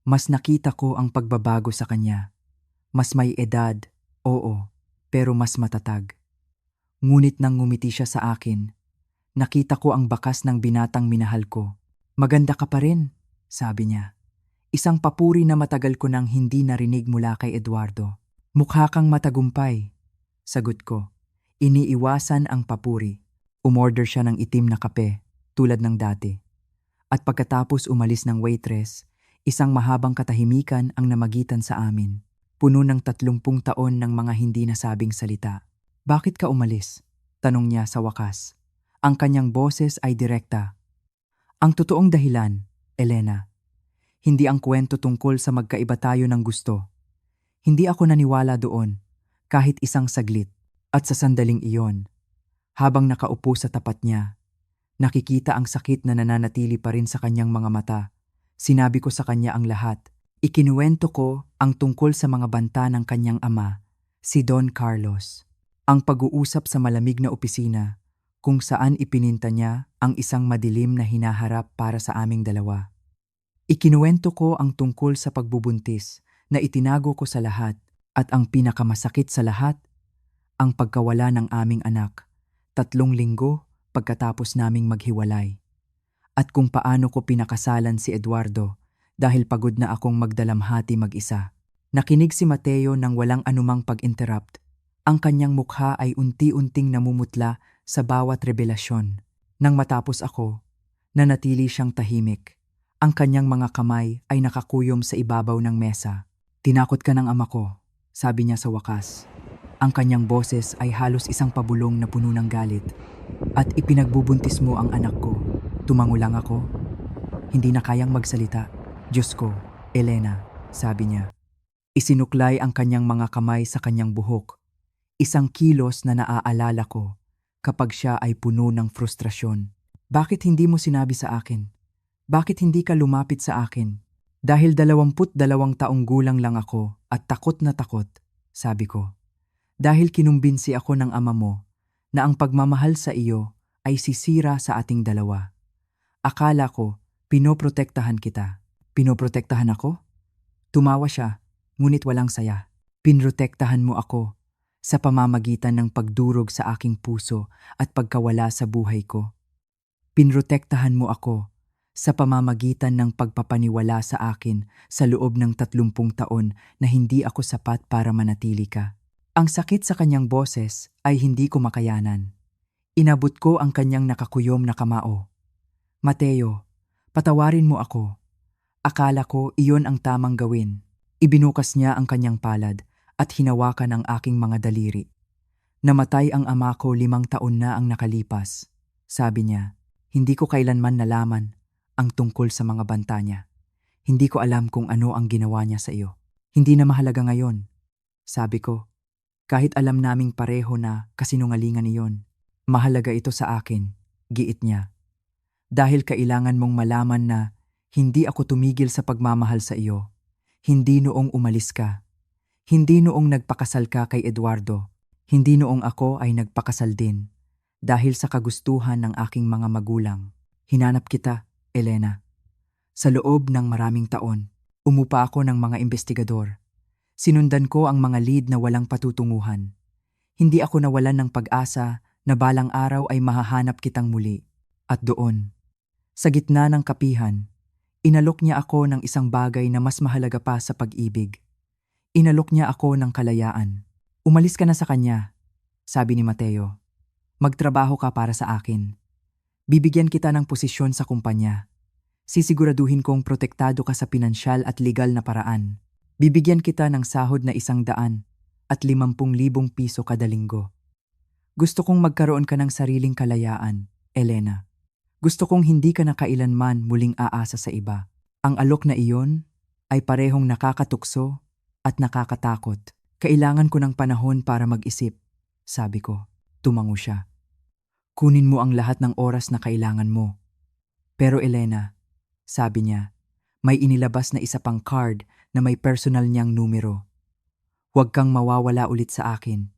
Speaker 1: mas nakita ko ang pagbabago sa kanya. Mas may edad, oo, pero mas matatag. Ngunit nang ngumiti siya sa akin, nakita ko ang bakas ng binatang minahal ko. Maganda ka pa rin, sabi niya. Isang papuri na matagal ko nang hindi narinig mula kay Eduardo. Mukha kang matagumpay, sagot ko. Iniiwasan ang papuri. Umorder siya ng itim na kape, tulad ng dati. At pagkatapos umalis ng waitress, isang mahabang katahimikan ang namagitan sa amin. Puno ng 30 taon ng mga hindi nasabing salita. Bakit ka umalis? Tanong niya sa wakas. Ang kanyang boses ay direkta. Ang totoong dahilan, Elena. Hindi ang kwento tungkol sa magkaiba tayo ng gusto. Hindi ako naniwala doon, kahit isang saglit. At sa sandaling iyon, habang nakaupo sa tapat niya, nakikita ang sakit na nananatili pa rin sa kanyang mga mata. Sinabi ko sa kanya ang lahat. Ikinuwento ko ang tungkol sa mga banta ng kanyang ama, si Don Carlos. Ang pag-uusap sa malamig na opisina, kung saan ipininta niya ang isang madilim na hinaharap para sa aming dalawa. Ikinuwento ko ang tungkol sa pagbubuntis na itinago ko sa lahat at ang pinakamasakit sa lahat, ang pagkawala ng aming anak, 3 linggo pagkatapos naming maghiwalay. at kung paano ko pinakasalan si Eduardo dahil pagod na akong magdalamhati mag-isa. Nakinig si Mateo nang walang anumang pag-interrupt. Ang kanyang mukha ay unti-unting namumutla sa bawat revelasyon. Nang matapos ako, nanatili siyang tahimik. Ang kanyang mga kamay ay nakakuyom sa ibabaw ng mesa. "Tinakot ka ng ama ko," sabi niya sa wakas. Ang kanyang boses ay halos isang pabulong na puno ng galit. "At ipinagbubuntis mo ang anak ko." Tumango lang ako. Hindi na kayang magsalita. "Diyos ko, Elena," sabi niya. Isinuklay ang kanyang mga kamay sa kanyang buhok. Isang kilos na naaalala ko kapag siya ay puno ng frustrasyon. "Bakit hindi mo sinabi sa akin? Bakit hindi ka lumapit sa akin?" "Dahil 22 taong gulang lang ako at takot na takot," sabi ko. "Dahil kinumbinsi ako ng ama mo na ang pagmamahal sa iyo ay sisira sa ating dalawa. Akala ko, pinoprotektahan kita." "Pinoprotektahan ako?" Tumawa siya, ngunit walang saya. "Pinrotektahan mo ako sa pamamagitan ng pagdurog sa aking puso at pagkawala sa buhay ko. Pinrotektahan mo ako sa pamamagitan ng pagpapaniwala sa akin sa loob ng 30 taon na hindi ako sapat para manatili ka." Ang sakit sa kanyang boses ay hindi ko makayanan. Inabot ko ang kanyang nakakuyom na kamao. "Mateo, patawarin mo ako. Akala ko iyon ang tamang gawin." Ibinukas niya ang kanyang palad at hinawakan ang aking mga daliri. "Namatay ang ama ko 5 taon na ang nakalipas," sabi niya. "Hindi ko kailanman nalaman ang tungkol sa mga banta niya. Hindi ko alam kung ano ang ginawa niya sa iyo." "Hindi na mahalaga ngayon," sabi ko. "Kahit alam naming pareho na kasinungalingan iyon. Mahalaga ito sa akin," giit niya. "Dahil kailangan mong malaman na hindi ako tumigil sa pagmamahal sa iyo. Hindi noong umalis ka. Hindi noong nagpakasal ka kay Eduardo. Hindi noong ako ay nagpakasal din. Dahil sa kagustuhan ng aking mga magulang. Hinanap kita, Elena. Sa loob ng maraming taon, umupa ako ng mga investigador. Sinundan ko ang mga lead na walang patutunguhan. Hindi ako nawalan ng pag-asa na balang araw ay mahahanap kitang muli. At doon, sa gitna ng kapihan, inalok niya ako ng isang bagay na mas mahalaga pa sa pag-ibig. Inalok niya ako ng kalayaan. "Umalis ka na sa kanya," sabi ni Mateo. "Magtrabaho ka para sa akin. Bibigyan kita ng posisyon sa kumpanya. Sisiguraduhin kong protektado ka sa pinansyal at legal na paraan. Bibigyan kita ng sahod na 100 at 50,000 piso kada linggo. Gusto kong magkaroon ka ng sariling kalayaan, Elena. Gusto kong hindi ka na kailanman muling aasa sa iba." Ang alok na iyon ay parehong nakakatukso at nakakatakot. "Kailangan ko ng panahon para mag-isip," sabi ko. Tumango siya. "Kunin mo ang lahat ng oras na kailangan mo." "Pero Elena," sabi niya, may inilabas na isa pang card na may personal niyang numero. "Huwag kang mawawala ulit sa akin.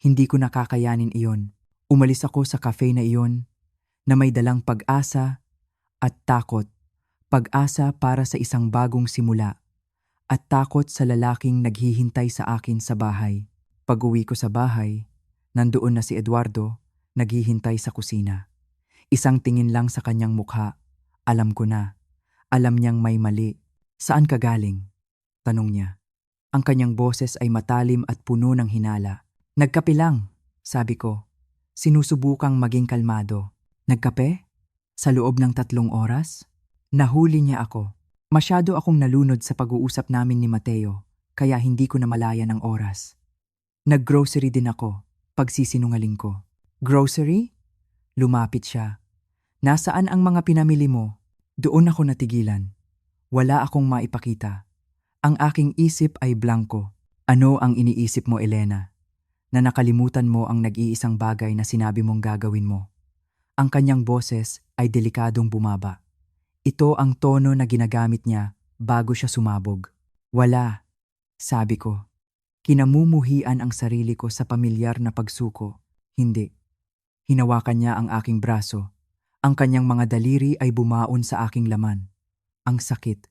Speaker 1: Hindi ko nakakayanin iyon." Umalis ako sa cafe na iyon na may dalang pag-asa at takot. Pag-asa para sa isang bagong simula at takot sa lalaking naghihintay sa akin sa bahay. Pag-uwi ko sa bahay, nandoon na si Eduardo, naghihintay sa kusina. Isang tingin lang sa kanyang mukha, alam ko na. Alam niyang may mali. "Saan ka galing?" tanong niya. Ang kanyang boses ay matalim at puno ng hinala. "Nagkape lang," sabi ko. Sinusubukang maging kalmado. "Nagkape? Sa loob ng 3 oras?" Nahuli niya ako. Masyado akong nalunod sa pag-uusap namin ni Mateo, kaya hindi ko namalayan ang oras. "Nag-grocery din ako," pagsisinungaling ko. "Grocery?" Lumapit siya. "Nasaan ang mga pinamili mo?" Doon ako natigilan. Wala akong maipakita. Ang aking isip ay blanko. "Ano ang iniisip mo, Elena? Na nakalimutan mo ang nag-iisang bagay na sinabi mong gagawin mo?" Ang kanyang boses ay delikadong bumaba. Ito ang tono na ginagamit niya bago siya sumabog. "Wala," sabi ko. Kinamumuhian ang sarili ko sa pamilyar na pagsuko. "Hindi." Hinawakan niya ang aking braso. Ang kanyang mga daliri ay bumaon sa aking laman. Ang sakit.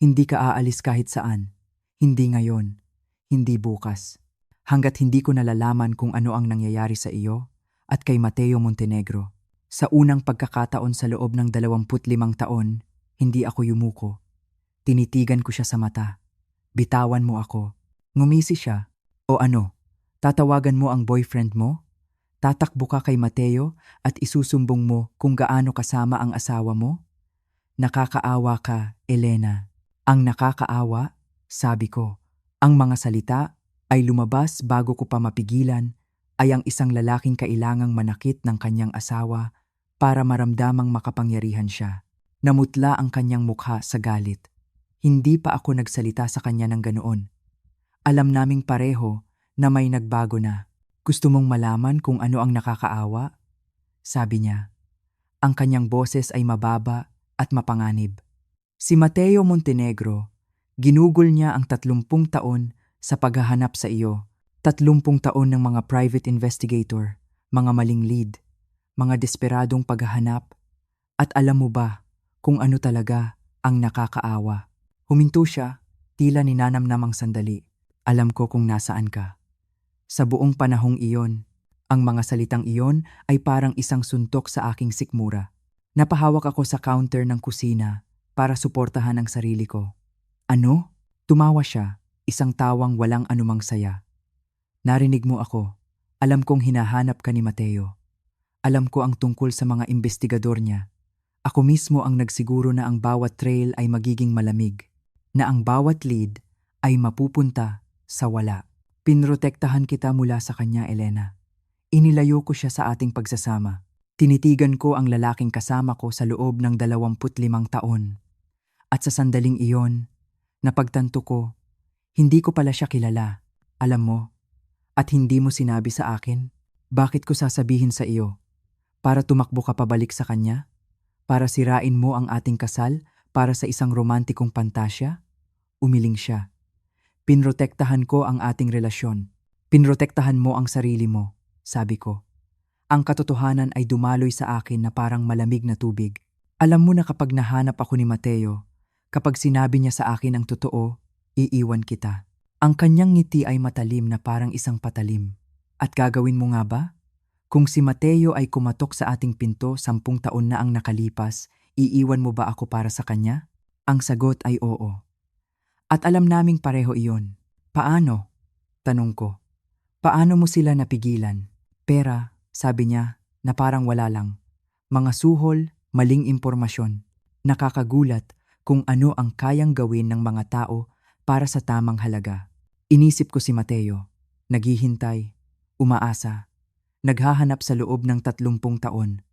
Speaker 1: "Hindi ka aalis kahit saan. Hindi ngayon. Hindi bukas. Hanggat hindi ko nalalaman kung ano ang nangyayari sa iyo at kay Mateo Montenegro." Sa unang pagkakataon sa loob ng 25 taon, hindi ako yumuko. Tinitigan ko siya sa mata. Bitawan mo ako. Ngumisi siya. O ano, tatawagan mo ang boyfriend mo? Tatakbo ka kay Mateo at isusumbong mo kung gaano kasama ang asawa mo? Nakakaawa ka, Elena. Ang nakakaawa, sabi ko. Ang mga salita ay lumabas bago ko pa mapigilan ay ang isang lalaking kailangang manakit ng kanyang asawa para maramdamang makapangyarihan siya. Namutla ang kanyang mukha sa galit. Hindi pa ako nagsalita sa kanya ng ganoon. Alam naming pareho na may nagbago na. Gusto mong malaman kung ano ang nakakaawa? Sabi niya. Ang kanyang boses ay mababa at mapanganib. Si Mateo Montenegro, ginugol niya ang 30 taon sa paghahanap sa iyo. 30 taon ng mga private investigator, mga maling lead, mga desperadong paghahanap. At alam mo ba kung ano talaga ang nakakaawa? Huminto siya, tila ninanamnamang sandali. Alam ko kung nasaan ka. Sa buong panahong iyon, ang mga salitang iyon ay parang isang suntok sa aking sikmura. Napahawak ako sa counter ng kusina para suportahan ang sarili ko. Ano? Tumawa siya, isang tawang walang anumang saya. Narinig mo ako. Alam kong hinahanap ka ni Mateo. Alam ko ang tungkol sa mga investigador niya. Ako mismo ang nagsiguro na ang bawat trail ay magiging malamig, na ang bawat lead ay mapupunta sa wala. Pinrotektahan kita mula sa kanya, Elena. Inilayo ko siya sa ating pagsasama. Tinitigan ko ang lalaking kasama ko sa loob ng 25 taon. At sa sandaling iyon, napagtanto ko, hindi ko pala siya kilala. Alam mo, at hindi mo sinabi sa akin, bakit ko sasabihin sa iyo? Para tumakbo ka pabalik sa kanya? Para sirain mo ang ating kasal para sa isang romantikong pantasya? Umiling siya. Pinrotektahan ko ang ating relasyon. Pinrotektahan mo ang sarili mo, sabi ko. Ang katotohanan ay dumaloy sa akin na parang malamig na tubig. Alam mo na kapag nahanap ako ni Mateo, kapag sinabi niya sa akin ang totoo, iiwan kita. Ang kanyang ngiti ay matalim na parang isang patalim. At gagawin mo nga ba? Kung si Mateo ay kumatok sa ating pinto 10 taon na ang nakalipas, iiwan mo ba ako para sa kanya? Ang sagot ay oo. At alam naming pareho iyon. Paano? Tanong ko. Paano mo sila napigilan? Pera, sabi niya, na parang wala lang. Mga suhol, maling impormasyon. Nakakagulat kung ano ang kayang gawin ng mga tao para sa tamang halaga. Inisip ko si Mateo. Naghihintay, umaasa, naghahanap sa loob ng 30 taon.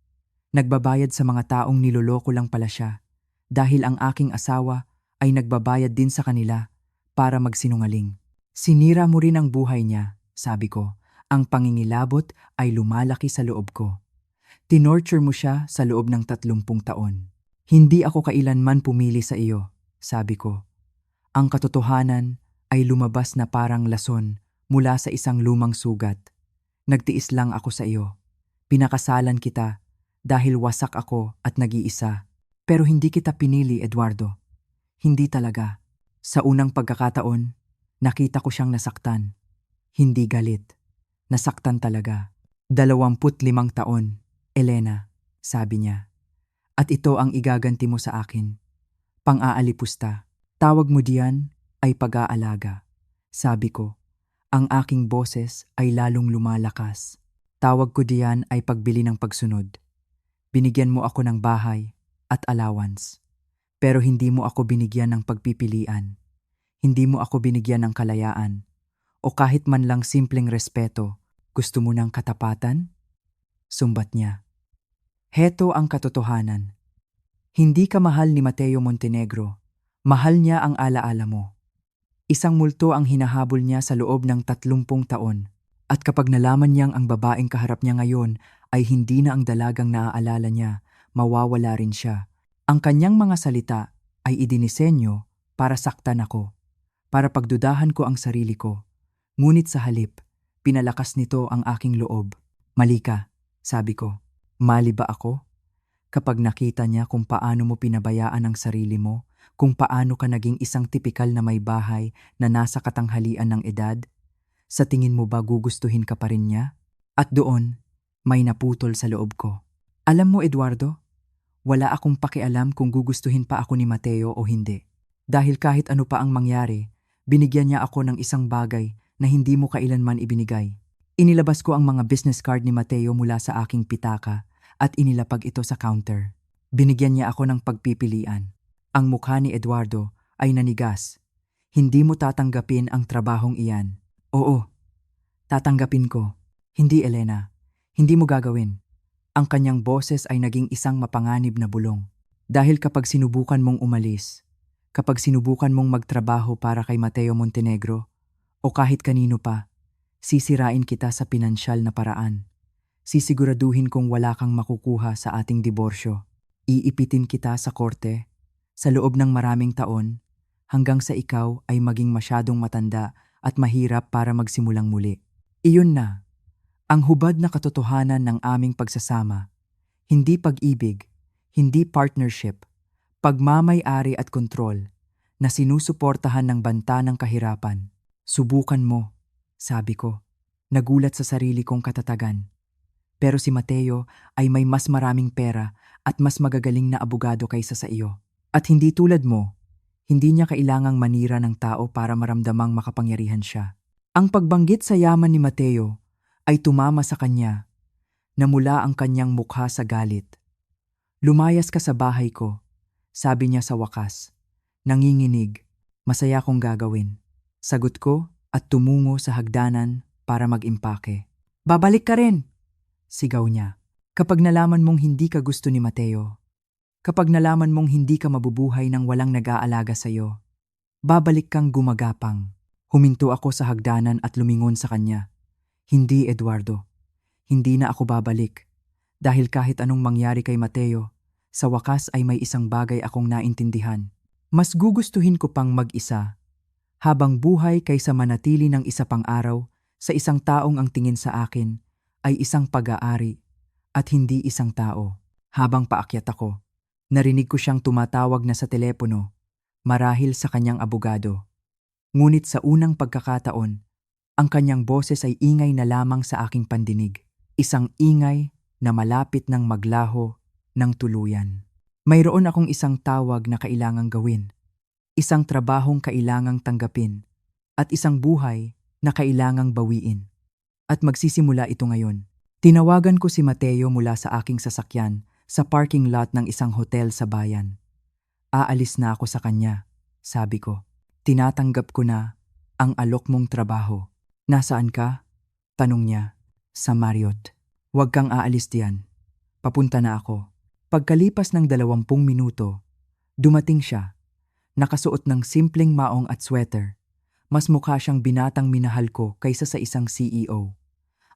Speaker 1: Nagbabayad sa mga taong niloloko lang pala siya dahil ang aking asawa ay nagbabayad din sa kanila para magsinungaling. Sinira mo rin ang buhay niya, sabi ko. Ang pangingilabot ay lumalaki sa loob ko. Tinorture mo siya sa loob ng 30 taon. Hindi ako kailanman pumili sa iyo, sabi ko. Ang katotohanan ay lumabas na parang lason mula sa isang lumang sugat. Nagtiis lang ako sa iyo. Pinakasalan kita dahil wasak ako at nag-iisa. Pero hindi kita pinili, Eduardo. Hindi talaga. Sa unang pagkakataon, nakita ko siyang nasaktan. Hindi galit. Nasaktan talaga. 25 taon, Elena, sabi niya. At ito ang igaganti mo sa akin. Pang-aalipusta. Tawag mo diyan ay pag-aalaga. Sabi ko, ang aking boses ay lalong lumalakas. Tawag ko diyan ay pagbili ng pagsunod. Binigyan mo ako ng bahay at allowance. Pero hindi mo ako binigyan ng pagpipilian. Hindi mo ako binigyan ng kalayaan. O kahit man lang simpleng respeto. Gusto mo ng katapatan? Sumbat niya. Heto ang katotohanan. Hindi ka mahal ni Mateo Montenegro. Mahal niya ang alaala mo. Isang multo ang hinahabol niya sa loob ng 30 taon. At kapag nalaman niyang ang babaeng kaharap niya ngayon ay hindi na ang dalagang naaalala niya, mawawala rin siya. Ang kanyang mga salita ay idinisenyo para saktan ako, para pagdudahan ko ang sarili ko. Ngunit sa halip, pinalakas nito ang aking loob. Mali ka, sabi ko. Mali ba ako? Kapag nakita niya kung paano mo pinabayaan ang sarili mo, kung paano ka naging isang tipikal na may bahay na nasa katanghalian ng edad, sa tingin mo ba gugustuhin ka pa rin niya? At doon, may naputol sa loob ko. Alam mo, Eduardo, wala akong pakialam kung gugustuhin pa ako ni Mateo o hindi. Dahil kahit ano pa ang mangyari, binigyan niya ako ng isang bagay na hindi mo kailanman ibinigay. Inilabas ko ang mga business card ni Mateo mula sa aking pitaka at inilapag ito sa counter. Binigyan niya ako ng pagpipilian. Ang mukha ni Eduardo ay nanigas. Hindi mo tatanggapin ang trabahong iyan. Oo, tatanggapin ko. Hindi, Elena. Hindi mo gagawin. Ang kanyang boses ay naging isang mapanganib na bulong. Dahil kapag sinubukan mong umalis, kapag sinubukan mong magtrabaho para kay Mateo Montenegro, o kahit kanino pa, sisirain kita sa pinansyal na paraan. Sisiguraduhin kong wala kang makukuha sa ating diborsyo. Iipitin kita sa korte, sa loob ng maraming taon, hanggang sa ikaw ay maging masyadong matanda at mahirap para magsimulang muli. Iyon na, ang hubad na katotohanan ng aming pagsasama. Hindi pag-ibig, hindi partnership, pagmamay-ari at kontrol, na sinusuportahan ng banta ng kahirapan. Subukan mo, sabi ko. Nagulat sa sarili kong katatagan. Pero si Mateo ay may mas maraming pera at mas magagaling na abogado kaysa sa iyo. At hindi tulad mo, hindi niya kailangang manira ng tao para maramdamang makapangyarihan siya. Ang pagbanggit sa yaman ni Mateo ay tumama sa kanya, namula ang kanyang mukha sa galit. Lumayas ka sa bahay ko, sabi niya sa wakas. Nanginginig, masaya kong gagawin. Sagot ko at tumungo sa hagdanan para mag-impake. Babalik ka rin! Sigaw niya. Kapag nalaman mong hindi ka gusto ni Mateo, kapag nalaman mong hindi ka mabubuhay nang walang nag-aalaga sa iyo, babalik kang gumagapang. Huminto ako sa hagdanan at lumingon sa kanya. Hindi, Eduardo. Hindi na ako babalik. Dahil kahit anong mangyari kay Mateo, sa wakas ay may isang bagay akong naintindihan. Mas gugustuhin ko pang mag-isa, habang buhay kaysa manatili ng isa pang araw sa isang taong ang tingin sa akin ay isang pag-aari at hindi isang tao. Habang paakyat ako, narinig ko siyang tumatawag na sa telepono, marahil sa kanyang abogado. Ngunit sa unang pagkakataon, ang kanyang boses ay ingay na lamang sa aking pandinig. Isang ingay na malapit ng maglaho ng tuluyan. Mayroon akong isang tawag na kailangang gawin, isang trabahong kailangang tanggapin, at isang buhay na kailangang bawiin. At magsisimula ito ngayon. Tinawagan ko si Mateo mula sa aking sasakyan sa parking lot ng isang hotel sa bayan. Aalis na ako sa kanya, sabi ko. Tinatanggap ko na ang alok mong trabaho. Nasaan ka? Tanong niya. Sa Marriott. Huwag kang aalis diyan. Papunta na ako. Pagkalipas ng 20 minuto, dumating siya. Nakasuot ng simpleng maong at sweater. Mas mukha siyang binatang minahal ko kaysa sa isang CEO.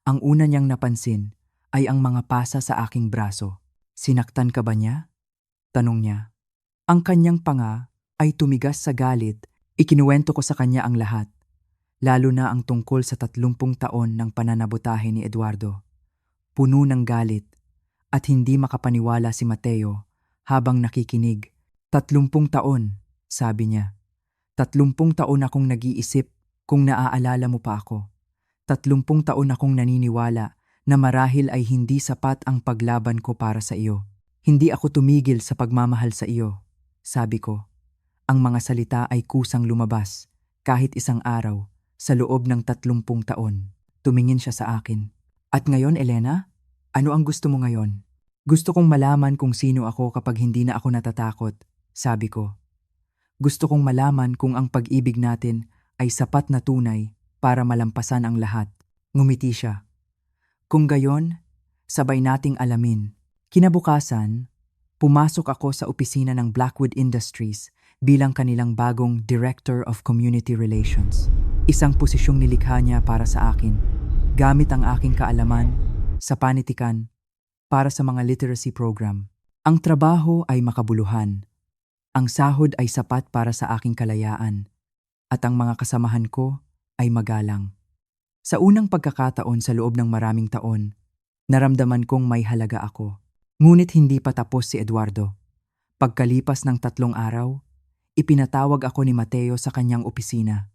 Speaker 1: Ang una niyang napansin ay ang mga pasa sa aking braso. Sinaktan ka ba niya? Tanong niya. Ang kanyang panga ay tumigas sa galit. Ikinuwento ko sa kanya ang lahat. Lalo na ang tungkol sa 30 taon ng pananabutahe ni Eduardo. Puno ng galit at hindi makapaniwala si Mateo habang nakikinig. 30 taon, sabi niya. 30 taon akong nag-iisip kung naaalala mo pa ako. 30 taon akong naniniwala na marahil ay hindi sapat ang paglaban ko para sa iyo. Hindi ako tumigil sa pagmamahal sa iyo, sabi ko. Ang mga salita ay kusang lumabas kahit isang araw sa loob ng 30 taon. Tumingin siya sa akin. At ngayon, Elena, ano ang gusto mo ngayon? Gusto kong malaman kung sino ako kapag hindi na ako natatakot, sabi ko. Gusto kong malaman kung ang pag-ibig natin ay sapat na tunay para malampasan ang lahat. Ngumiti siya. Kung gayon, sabay nating alamin. Kinabukasan, pumasok ako sa opisina ng Blackwood Industries bilang kanilang bagong Director of Community Relations. Isang posisyong nilikha niya para sa akin, gamit ang aking kaalaman sa panitikan para sa mga literacy program. Ang trabaho ay makabuluhan. Ang sahod ay sapat para sa aking kalayaan. At ang mga kasamahan ko ay magalang. Sa unang pagkakataon sa loob ng maraming taon, naramdaman kong may halaga ako. Ngunit hindi pa tapos si Eduardo. Pagkalipas ng 3 araw, ipinatawag ako ni Mateo sa kanyang opisina.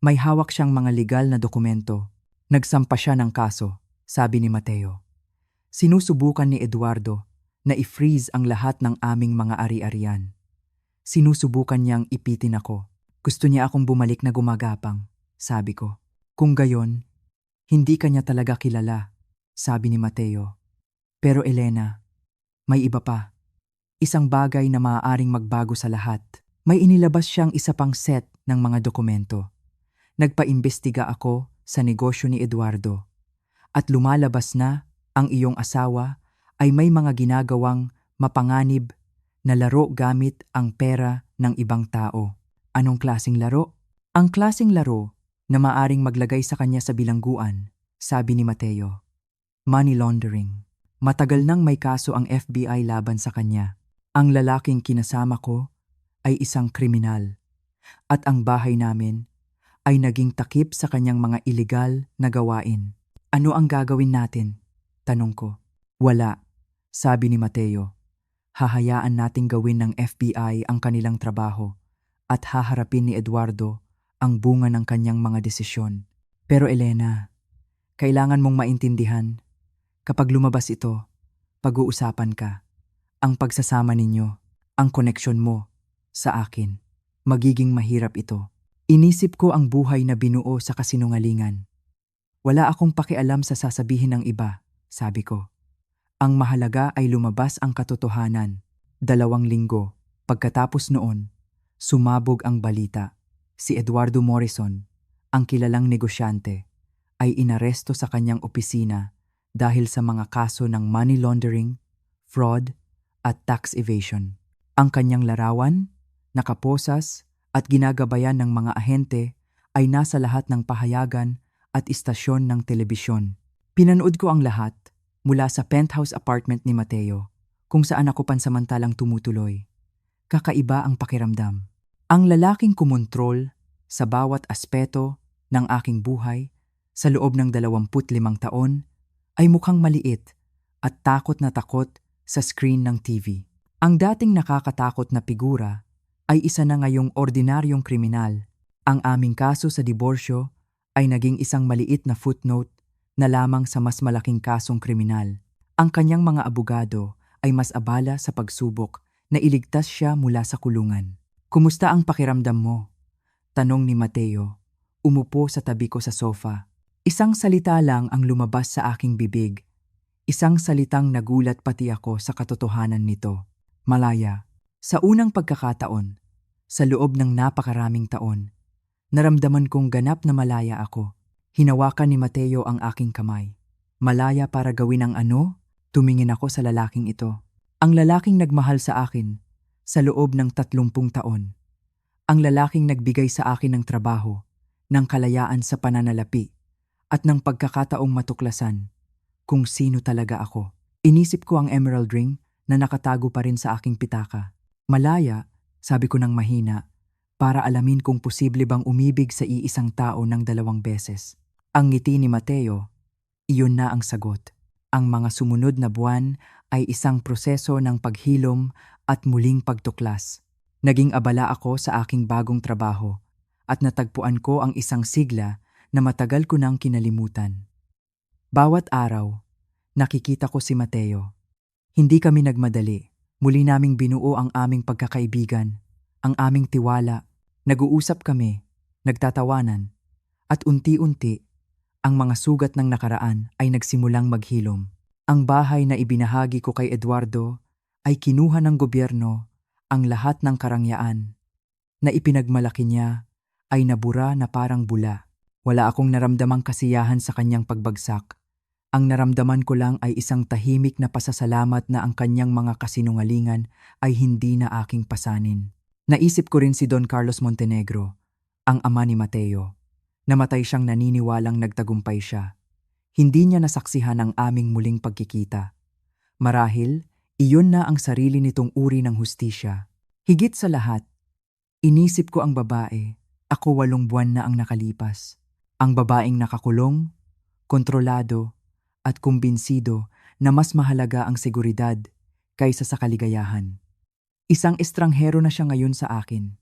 Speaker 1: May hawak siyang mga legal na dokumento. Nagsampa siya ng kaso, sabi ni Mateo. Sinusubukan ni Eduardo na i-freeze ang lahat ng aming mga ari-arian. Sinusubukan niyang ipitin ako. Gusto niya akong bumalik na gumagapang, sabi ko. Kung gayon, hindi ka niya talaga kilala, sabi ni Mateo. Pero Elena, may iba pa. Isang bagay na maaaring magbago sa lahat. May inilabas siyang isa pang set ng mga dokumento. Nagpaimbestiga ako sa negosyo ni Eduardo. At lumalabas na ang iyong asawa ay may mga ginagawang mapanganib na laro gamit ang pera ng ibang tao. Anong klaseng laro? Ang klaseng laro na maaring maglagay sa kanya sa bilangguan, sabi ni Mateo. Money laundering. Matagal nang may kaso ang FBI laban sa kanya. Ang lalaking kinasama ko ay isang kriminal. At ang bahay namin ay naging takip sa kanyang mga iligal na gawain. Ano ang gagawin natin? Tanong ko. Wala, sabi ni Mateo. Hahayaan nating gawin ng FBI ang kanilang trabaho at haharapin ni Eduardo ang bunga ng kanyang mga desisyon. Pero Elena, kailangan mong maintindihan, kapag lumabas ito, pag-uusapan ka. Ang pagsasama ninyo, ang koneksyon mo sa akin, magiging mahirap ito. Inisip ko ang buhay na binuo sa kasinungalingan. Wala akong pakialam sa sasabihin ng iba, sabi ko. Ang mahalaga ay lumabas ang katotohanan. 2 linggo, pagkatapos noon, sumabog ang balita. Si Eduardo Morrison, ang kilalang negosyante, ay inaresto sa kanyang opisina dahil sa mga kaso ng money laundering, fraud, at tax evasion. Ang kanyang larawan, nakaposas, at ginagabayan ng mga ahente ay nasa lahat ng pahayagan at istasyon ng telebisyon. Pinanood ko ang lahat mula sa penthouse apartment ni Mateo, kung saan ako pansamantalang tumutuloy. Kakaiba ang pakiramdam. Ang lalaking kumontrol sa bawat aspeto ng aking buhay sa loob ng 25 taon ay mukhang maliit at takot na takot sa screen ng TV. Ang dating nakakatakot na figura ay isa na ngayong ordinaryong kriminal. Ang aming kaso sa diborsyo ay naging isang maliit na footnote na lamang sa mas malaking kasong kriminal. Ang kanyang mga abogado ay mas abala sa pagsubok na iligtas siya mula sa kulungan. Kumusta ang pakiramdam mo? Tanong ni Mateo. Umupo sa tabi ko sa sofa. Isang salita lang ang lumabas sa aking bibig. Isang salitang nagulat pati ako sa katotohanan nito. Malaya. Sa unang pagkakataon, sa loob ng napakaraming taon, naramdaman kong ganap na malaya ako. Hinawakan ni Mateo ang aking kamay. Malaya para gawin ang ano? Tumingin ako sa lalaking ito. Ang lalaking nagmahal sa akin sa loob ng 30 taon. Ang lalaking nagbigay sa akin ng trabaho, ng kalayaan sa pananalapi, at ng pagkakataong matuklasan kung sino talaga ako. Inisip ko ang emerald ring na nakatago pa rin sa aking pitaka. Malaya, sabi ko ng mahina, para alamin kung posible bang umibig sa iisang tao ng 2 beses. Ang ngiti ni Mateo, iyon na ang sagot. Ang mga sumunod na buwan ay isang proseso ng paghilom at muling pagtuklas. Naging abala ako sa aking bagong trabaho at natagpuan ko ang isang sigla na matagal ko nang kinalimutan. Bawat araw, nakikita ko si Mateo. Hindi kami nagmadali. Muli naming binuo ang aming pagkakaibigan, ang aming tiwala. Nag-uusap kami, nagtatawanan, at unti-unti, ang mga sugat ng nakaraan ay nagsimulang maghilom. Ang bahay na ibinahagi ko kay Eduardo ay kinuha ng gobyerno. Ang lahat ng karangyaan na ipinagmalaki niya ay nabura na parang bula. Wala akong naramdamang kasiyahan sa kanyang pagbagsak. Ang naramdaman ko lang ay isang tahimik na pasasalamat na ang kanyang mga kasinungalingan ay hindi na aking pasanin. Naisip ko rin si Don Carlos Montenegro, ang ama ni Mateo. Namatay siyang naniniwalang nagtagumpay siya. Hindi niya nasaksihan ang aming muling pagkikita. Marahil, iyon na ang sarili nitong uri ng hustisya. Higit sa lahat, inisip ko ang babae. Ako 8 buwan na ang nakalipas. Ang babaeng nakakulong, kontrolado, at kumbinsido na mas mahalaga ang seguridad kaysa sa kaligayahan. Isang estranghero na siya ngayon sa akin.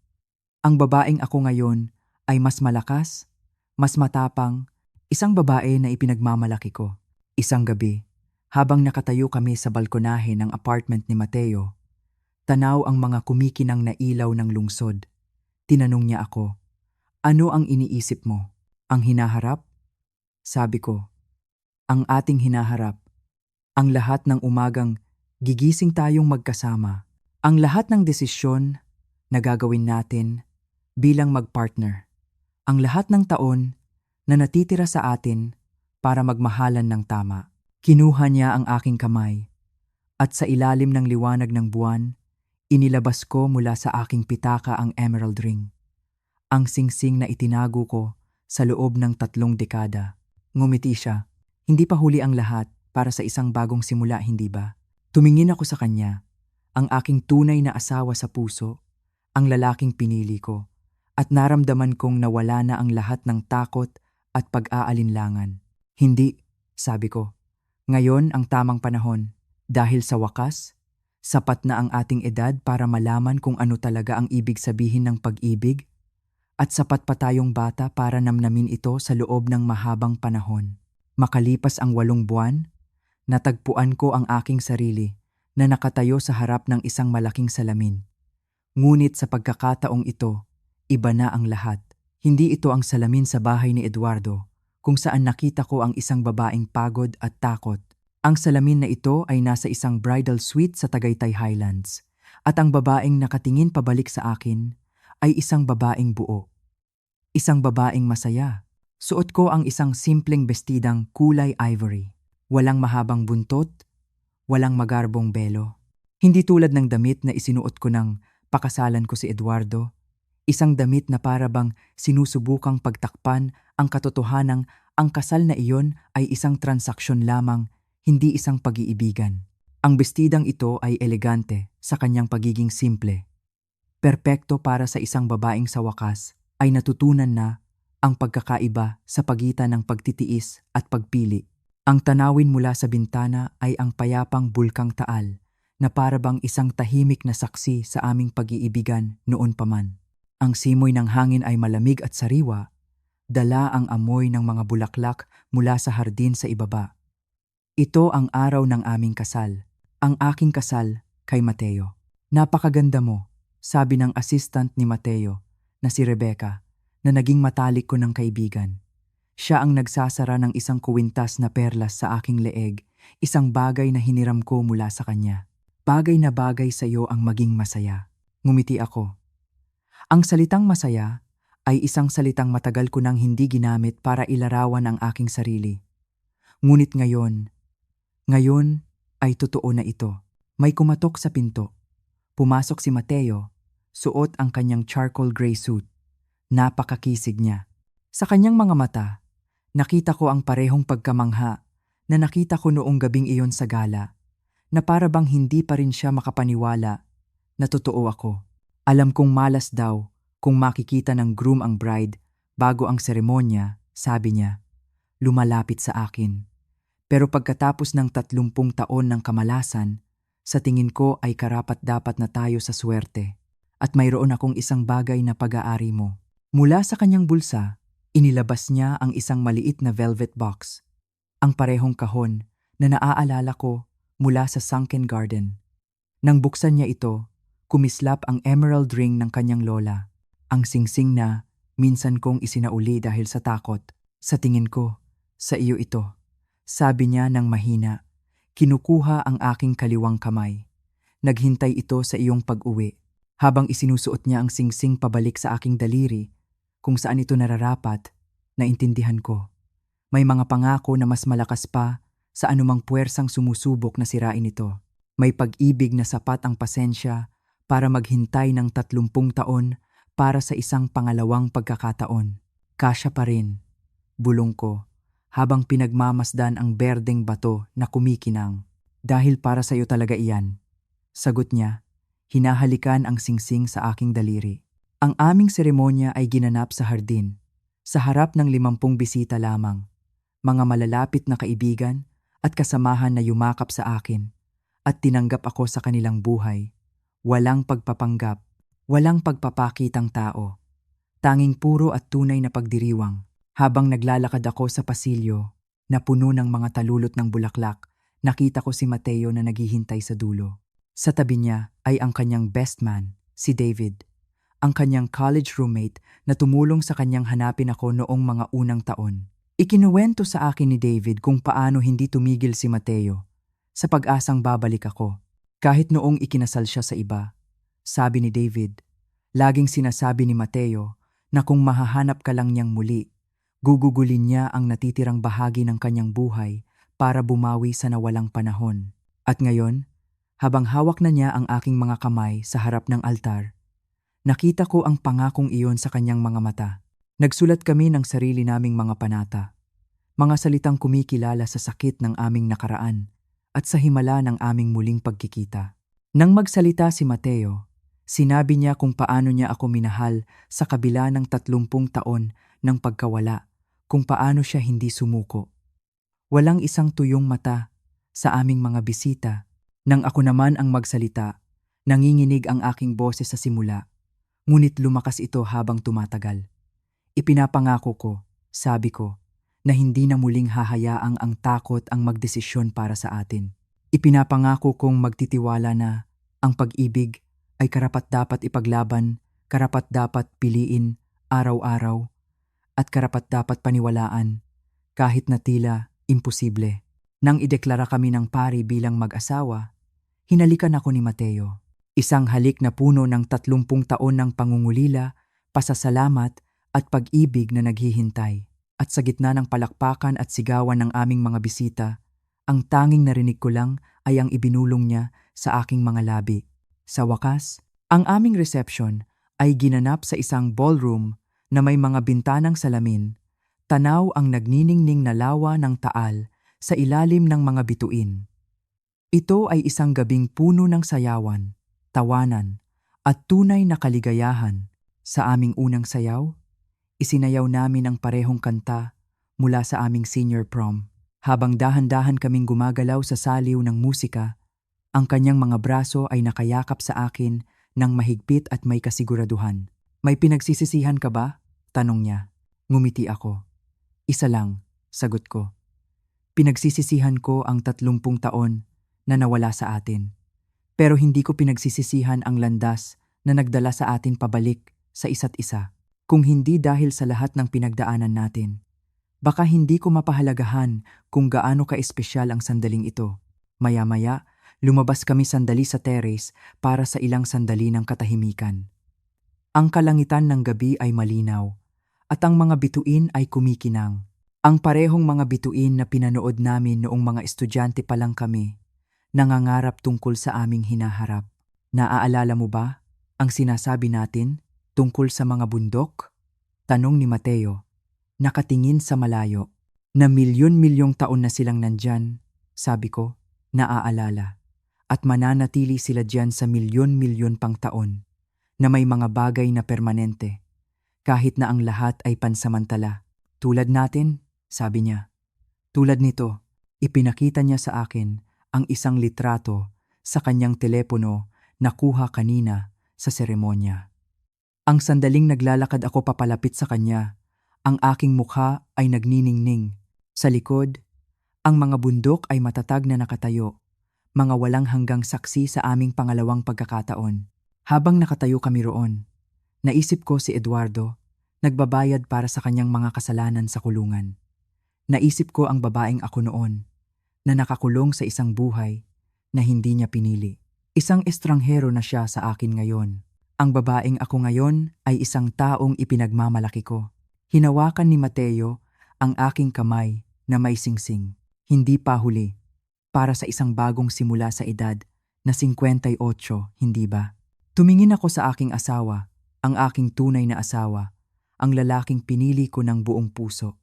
Speaker 1: Ang babaeng ako ngayon ay mas malakas, mas matapang, isang babae na ipinagmamalaki ko. Isang gabi, Habang nakatayo kami sa balkonahe ng apartment ni Mateo, tanaw ang mga kumikinang na ilaw ng lungsod. Tinanong niya ako, "Ano ang iniisip mo? Ang hinaharap?" Sabi ko, "Ang ating hinaharap. Ang lahat ng umagang gigising tayong magkasama. Ang lahat ng desisyon na gagawin natin bilang magpartner. Ang lahat ng taon na natitira sa atin para magmahalan ng tama." Kinuha niya ang aking kamay at sa ilalim ng liwanag ng buwan, inilabas ko mula sa aking pitaka ang emerald ring. Ang singsing na itinago ko sa loob ng 3 dekada. Ngumiti siya. Hindi pa huli ang lahat para sa isang bagong simula, hindi ba? Tumingin ako sa kanya, ang aking tunay na asawa sa puso, ang lalaking pinili ko, at naramdaman kong nawala na ang lahat ng takot at pag-aalinlangan. "Hindi," sabi ko. "Ngayon ang tamang panahon. Dahil sa wakas, sapat na ang ating edad para malaman kung ano talaga ang ibig sabihin ng pag-ibig, at sapat pa tayong bata para namnamin ito sa loob ng mahabang panahon." Makalipas ang 8 buwan, natagpuan ko ang aking sarili na nakatayo sa harap ng isang malaking salamin. Ngunit sa pagkakataong ito, iba na ang lahat. Hindi ito ang salamin sa bahay ni Eduardo, kung saan nakita ko ang isang babaeng pagod at takot. Ang salamin na ito ay nasa isang bridal suite sa Tagaytay Highlands, at ang babaeng nakatingin pabalik sa akin ay isang babaeng buo. Isang babaeng masaya. Suot ko ang isang simpleng bestidang kulay ivory. Walang mahabang buntot, walang magarbong belo. Hindi tulad ng damit na isinuot ko nang pakasalan ko si Eduardo. Isang damit na para bang sinusubukang pagtakpan ang katotohanang ang kasal na iyon ay isang transaksyon lamang, hindi isang pag-iibigan. Ang bestidang ito ay elegante sa kanyang pagiging simple. Perpekto para sa isang babaeng sa wakas ay natutunan na ang pagkakaiba sa pagitan ng pagtitiis at pagpili. Ang tanawin mula sa bintana ay ang payapang bulkang Taal na para bang isang tahimik na saksi sa aming pag-iibigan noon pa man. Ang simoy ng hangin ay malamig at sariwa, dala ang amoy ng mga bulaklak mula sa hardin sa ibaba. Ito ang araw ng aming kasal, ang aking kasal kay Mateo. "Napakaganda mo," sabi ng assistant ni Mateo na si Rebecca, na naging matalik ko ng kaibigan. Siya ang nagsasara ng isang kuwintas na perlas sa aking leeg, isang bagay na hiniram ko mula sa kanya. "Bagay na bagay sa iyo ang maging masaya." Ngumiti ako. Ang salitang masaya ay isang salitang matagal ko nang hindi ginamit para ilarawan ang aking sarili. Ngunit ngayon ay totoo na ito. May kumatok sa pinto. Pumasok si Mateo, suot ang kanyang charcoal gray suit. Napakakisig niya. Sa kanyang mga mata, nakita ko ang parehong pagkamangha na nakita ko noong gabing iyon sa gala, na para bang hindi pa rin siya makapaniwala na totoo ako. Alam kong malas daw kung makikita ng groom ang bride bago ang seremonya, sabi niya, lumalapit sa akin. Pero pagkatapos ng 30 taon ng kamalasan, sa tingin ko ay karapat-dapat na tayo sa swerte. At mayroon akong isang bagay na pag-aari mo. Mula sa kanyang bulsa, inilabas niya ang isang maliit na velvet box. Ang parehong kahon na naaalala ko mula sa sunken garden. Nang buksan niya ito, kumislap ang emerald ring ng kanyang lola. Ang singsing na minsan kong isinauli dahil sa takot. "Sa tingin ko, sa iyo ito," sabi niya ng mahina. Kinukuha ang aking kaliwang kamay. "Naghintay ito sa iyong pag-uwi." Habang isinusuot niya ang singsing pabalik sa aking daliri, kung saan ito nararapat, naintindihan ko. May mga pangako na mas malakas pa sa anumang puwersang sumusubok na sirain ito. May pag-ibig na sapat ang pasensya para maghintay ng 30 taon para sa isang pangalawang pagkakataon. "Kasya pa rin," bulong ko, habang pinagmamasdan ang berdeng bato na kumikinang. "Dahil para sa iyo talaga iyan," sagot niya, hinahalikan ang singsing sa aking daliri. Ang aming seremonya ay ginanap sa hardin, sa harap ng 50 bisita lamang, mga malalapit na kaibigan at kasamahan na yumakap sa akin, at tinanggap ako sa kanilang buhay. Walang pagpapanggap, walang pagpapakitang tao, tanging puro at tunay na pagdiriwang. Habang naglalakad ako sa pasilyo na puno ng mga talulot ng bulaklak, nakita ko si Mateo na naghihintay sa dulo. Sa tabi niya ay ang kanyang best man, si David, ang kanyang college roommate na tumulong sa kanyang hanapin ako noong mga unang taon. Ikinuwento sa akin ni David kung paano hindi tumigil si Mateo sa pag-asang babalik ako. Kahit noong ikinasal siya sa iba, sabi ni David, laging sinasabi ni Mateo na kung mahahanap ka lang niyang muli, gugugulin niya ang natitirang bahagi ng kanyang buhay para bumawi sa nawalang panahon. At ngayon, habang hawak na niya ang aking mga kamay sa harap ng altar, nakita ko ang pangakong iyon sa kanyang mga mata. Nagsulat kami ng sarili naming mga panata, mga salitang kumikilala sa sakit ng aming nakaraan at sa himala ng aming muling pagkikita. Nang magsalita si Mateo, sinabi niya kung paano niya ako minahal sa kabila ng 30 taon ng pagkawala, kung paano siya hindi sumuko. Walang isang tuyong mata sa aming mga bisita. Nang ako naman ang magsalita, nanginginig ang aking boses sa simula, ngunit lumakas ito habang tumatagal. Ipinapangako ko, sabi ko, na hindi na muling hahayaang ang takot ang magdesisyon para sa atin. Ipinapangako kong magtitiwala na ang pag-ibig ay karapat-dapat ipaglaban, karapat-dapat piliin araw-araw, at karapat-dapat paniwalaan kahit na tila imposible. Nang ideklara kami ng pari bilang mag-asawa, hinalikan ako ni Mateo. Isang halik na puno ng 30 taon ng pangungulila, pasasalamat at pag-ibig na naghihintay. At sa gitna ng palakpakan at sigawan ng aming mga bisita, ang tanging narinig ko lang ay ang ibinulong niya sa aking mga labi. Sa wakas, ang aming reception ay ginanap sa isang ballroom na may mga bintanang salamin, tanaw ang nagniningning na lawa ng Taal sa ilalim ng mga bituin. Ito ay isang gabing puno ng sayawan, tawanan, at tunay na kaligayahan. Sa aming unang sayaw, isinayaw namin ang parehong kanta mula sa aming senior prom. Habang dahan-dahan kaming gumagalaw sa saliw ng musika, ang kanyang mga braso ay nakayakap sa akin ng mahigpit at may kasiguraduhan. May pinagsisisihan ka ba? Tanong niya. Ngumiti ako. Isa lang, sagot ko. Pinagsisisihan ko ang 30 taon na nawala sa atin. Pero hindi ko pinagsisisihan ang landas na nagdala sa atin pabalik sa isa't isa. Kung hindi dahil sa lahat ng pinagdaanan natin, baka hindi ko mapahalagahan kung gaano ka-espesyal ang sandaling ito. Maya-maya, lumabas kami sandali sa terrace para sa ilang sandali ng katahimikan. Ang kalangitan ng gabi ay malinaw at ang mga bituin ay kumikinang. Ang parehong mga bituin na pinanood namin noong mga estudyante pa lang kami, nangangarap tungkol sa aming hinaharap. Naaalala mo ba ang sinasabi natin tungkol sa mga bundok? Tanong ni Mateo, nakatingin sa malayo. Na milyon-milyong taon na silang nandyan, sabi ko, naaalala. At mananatili sila dyan sa milyon-milyon pang taon, na may mga bagay na permanente, kahit na ang lahat ay pansamantala. Tulad natin, sabi niya. Tulad nito, ipinakita niya sa akin ang isang litrato sa kanyang telepono na kuha kanina sa seremonya. Ang sandaling naglalakad ako papalapit sa kanya, ang aking mukha ay nagniningning. Sa likod, ang mga bundok ay matatag na nakatayo, mga walang hanggang saksi sa aming pangalawang pagkakataon. Habang nakatayo kami roon, naisip ko si Eduardo, nagbabayad para sa kanyang mga kasalanan sa kulungan. Naisip ko ang babaeng ako noon, na nakakulong sa isang buhay na hindi niya pinili. Isang estranghero na siya sa akin ngayon. Ang babaeng ako ngayon ay isang taong ipinagmamalaki ko. Hinawakan ni Mateo ang aking kamay na may singsing. Hindi pa huli. Para sa isang bagong simula sa edad na 58, hindi ba? Tumingin ako sa aking asawa, ang aking tunay na asawa, ang lalaking pinili ko ng buong puso.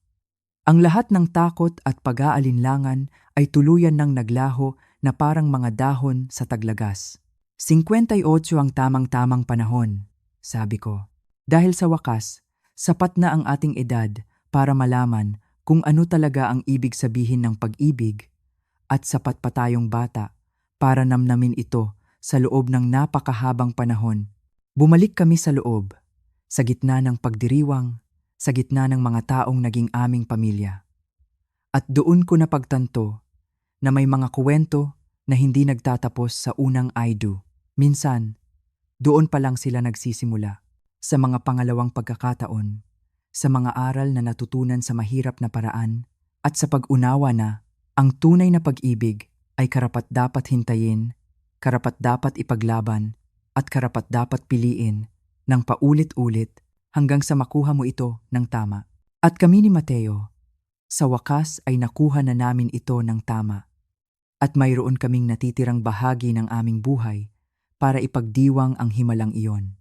Speaker 1: Ang lahat ng takot at pag-aalinlangan ay tuluyan ng naglaho na parang mga dahon sa taglagas. 58 ang tamang-tamang panahon, sabi ko. Dahil sa wakas, sapat na ang ating edad para malaman kung ano talaga ang ibig sabihin ng pag-ibig at sapat pa tayong bata para namnamin ito sa loob ng napakahabang panahon. Bumalik kami sa loob, sa gitna ng pagdiriwang, sa gitna ng mga taong naging aming pamilya. At doon ko napagtanto na may mga kuwento na hindi nagtatapos sa unang I do. Minsan, doon pa lang sila nagsisimula. Sa mga pangalawang pagkakataon, sa mga aral na natutunan sa mahirap na paraan, at sa pag-unawa na ang tunay na pag-ibig ay karapat-dapat hintayin, karapat-dapat ipaglaban, at karapat-dapat piliin ng paulit-ulit hanggang sa makuha mo ito ng tama. At kami ni Mateo, sa wakas ay nakuha na namin ito ng tama. At mayroon kaming natitirang bahagi ng aming buhay para ipagdiwang ang himalang iyon.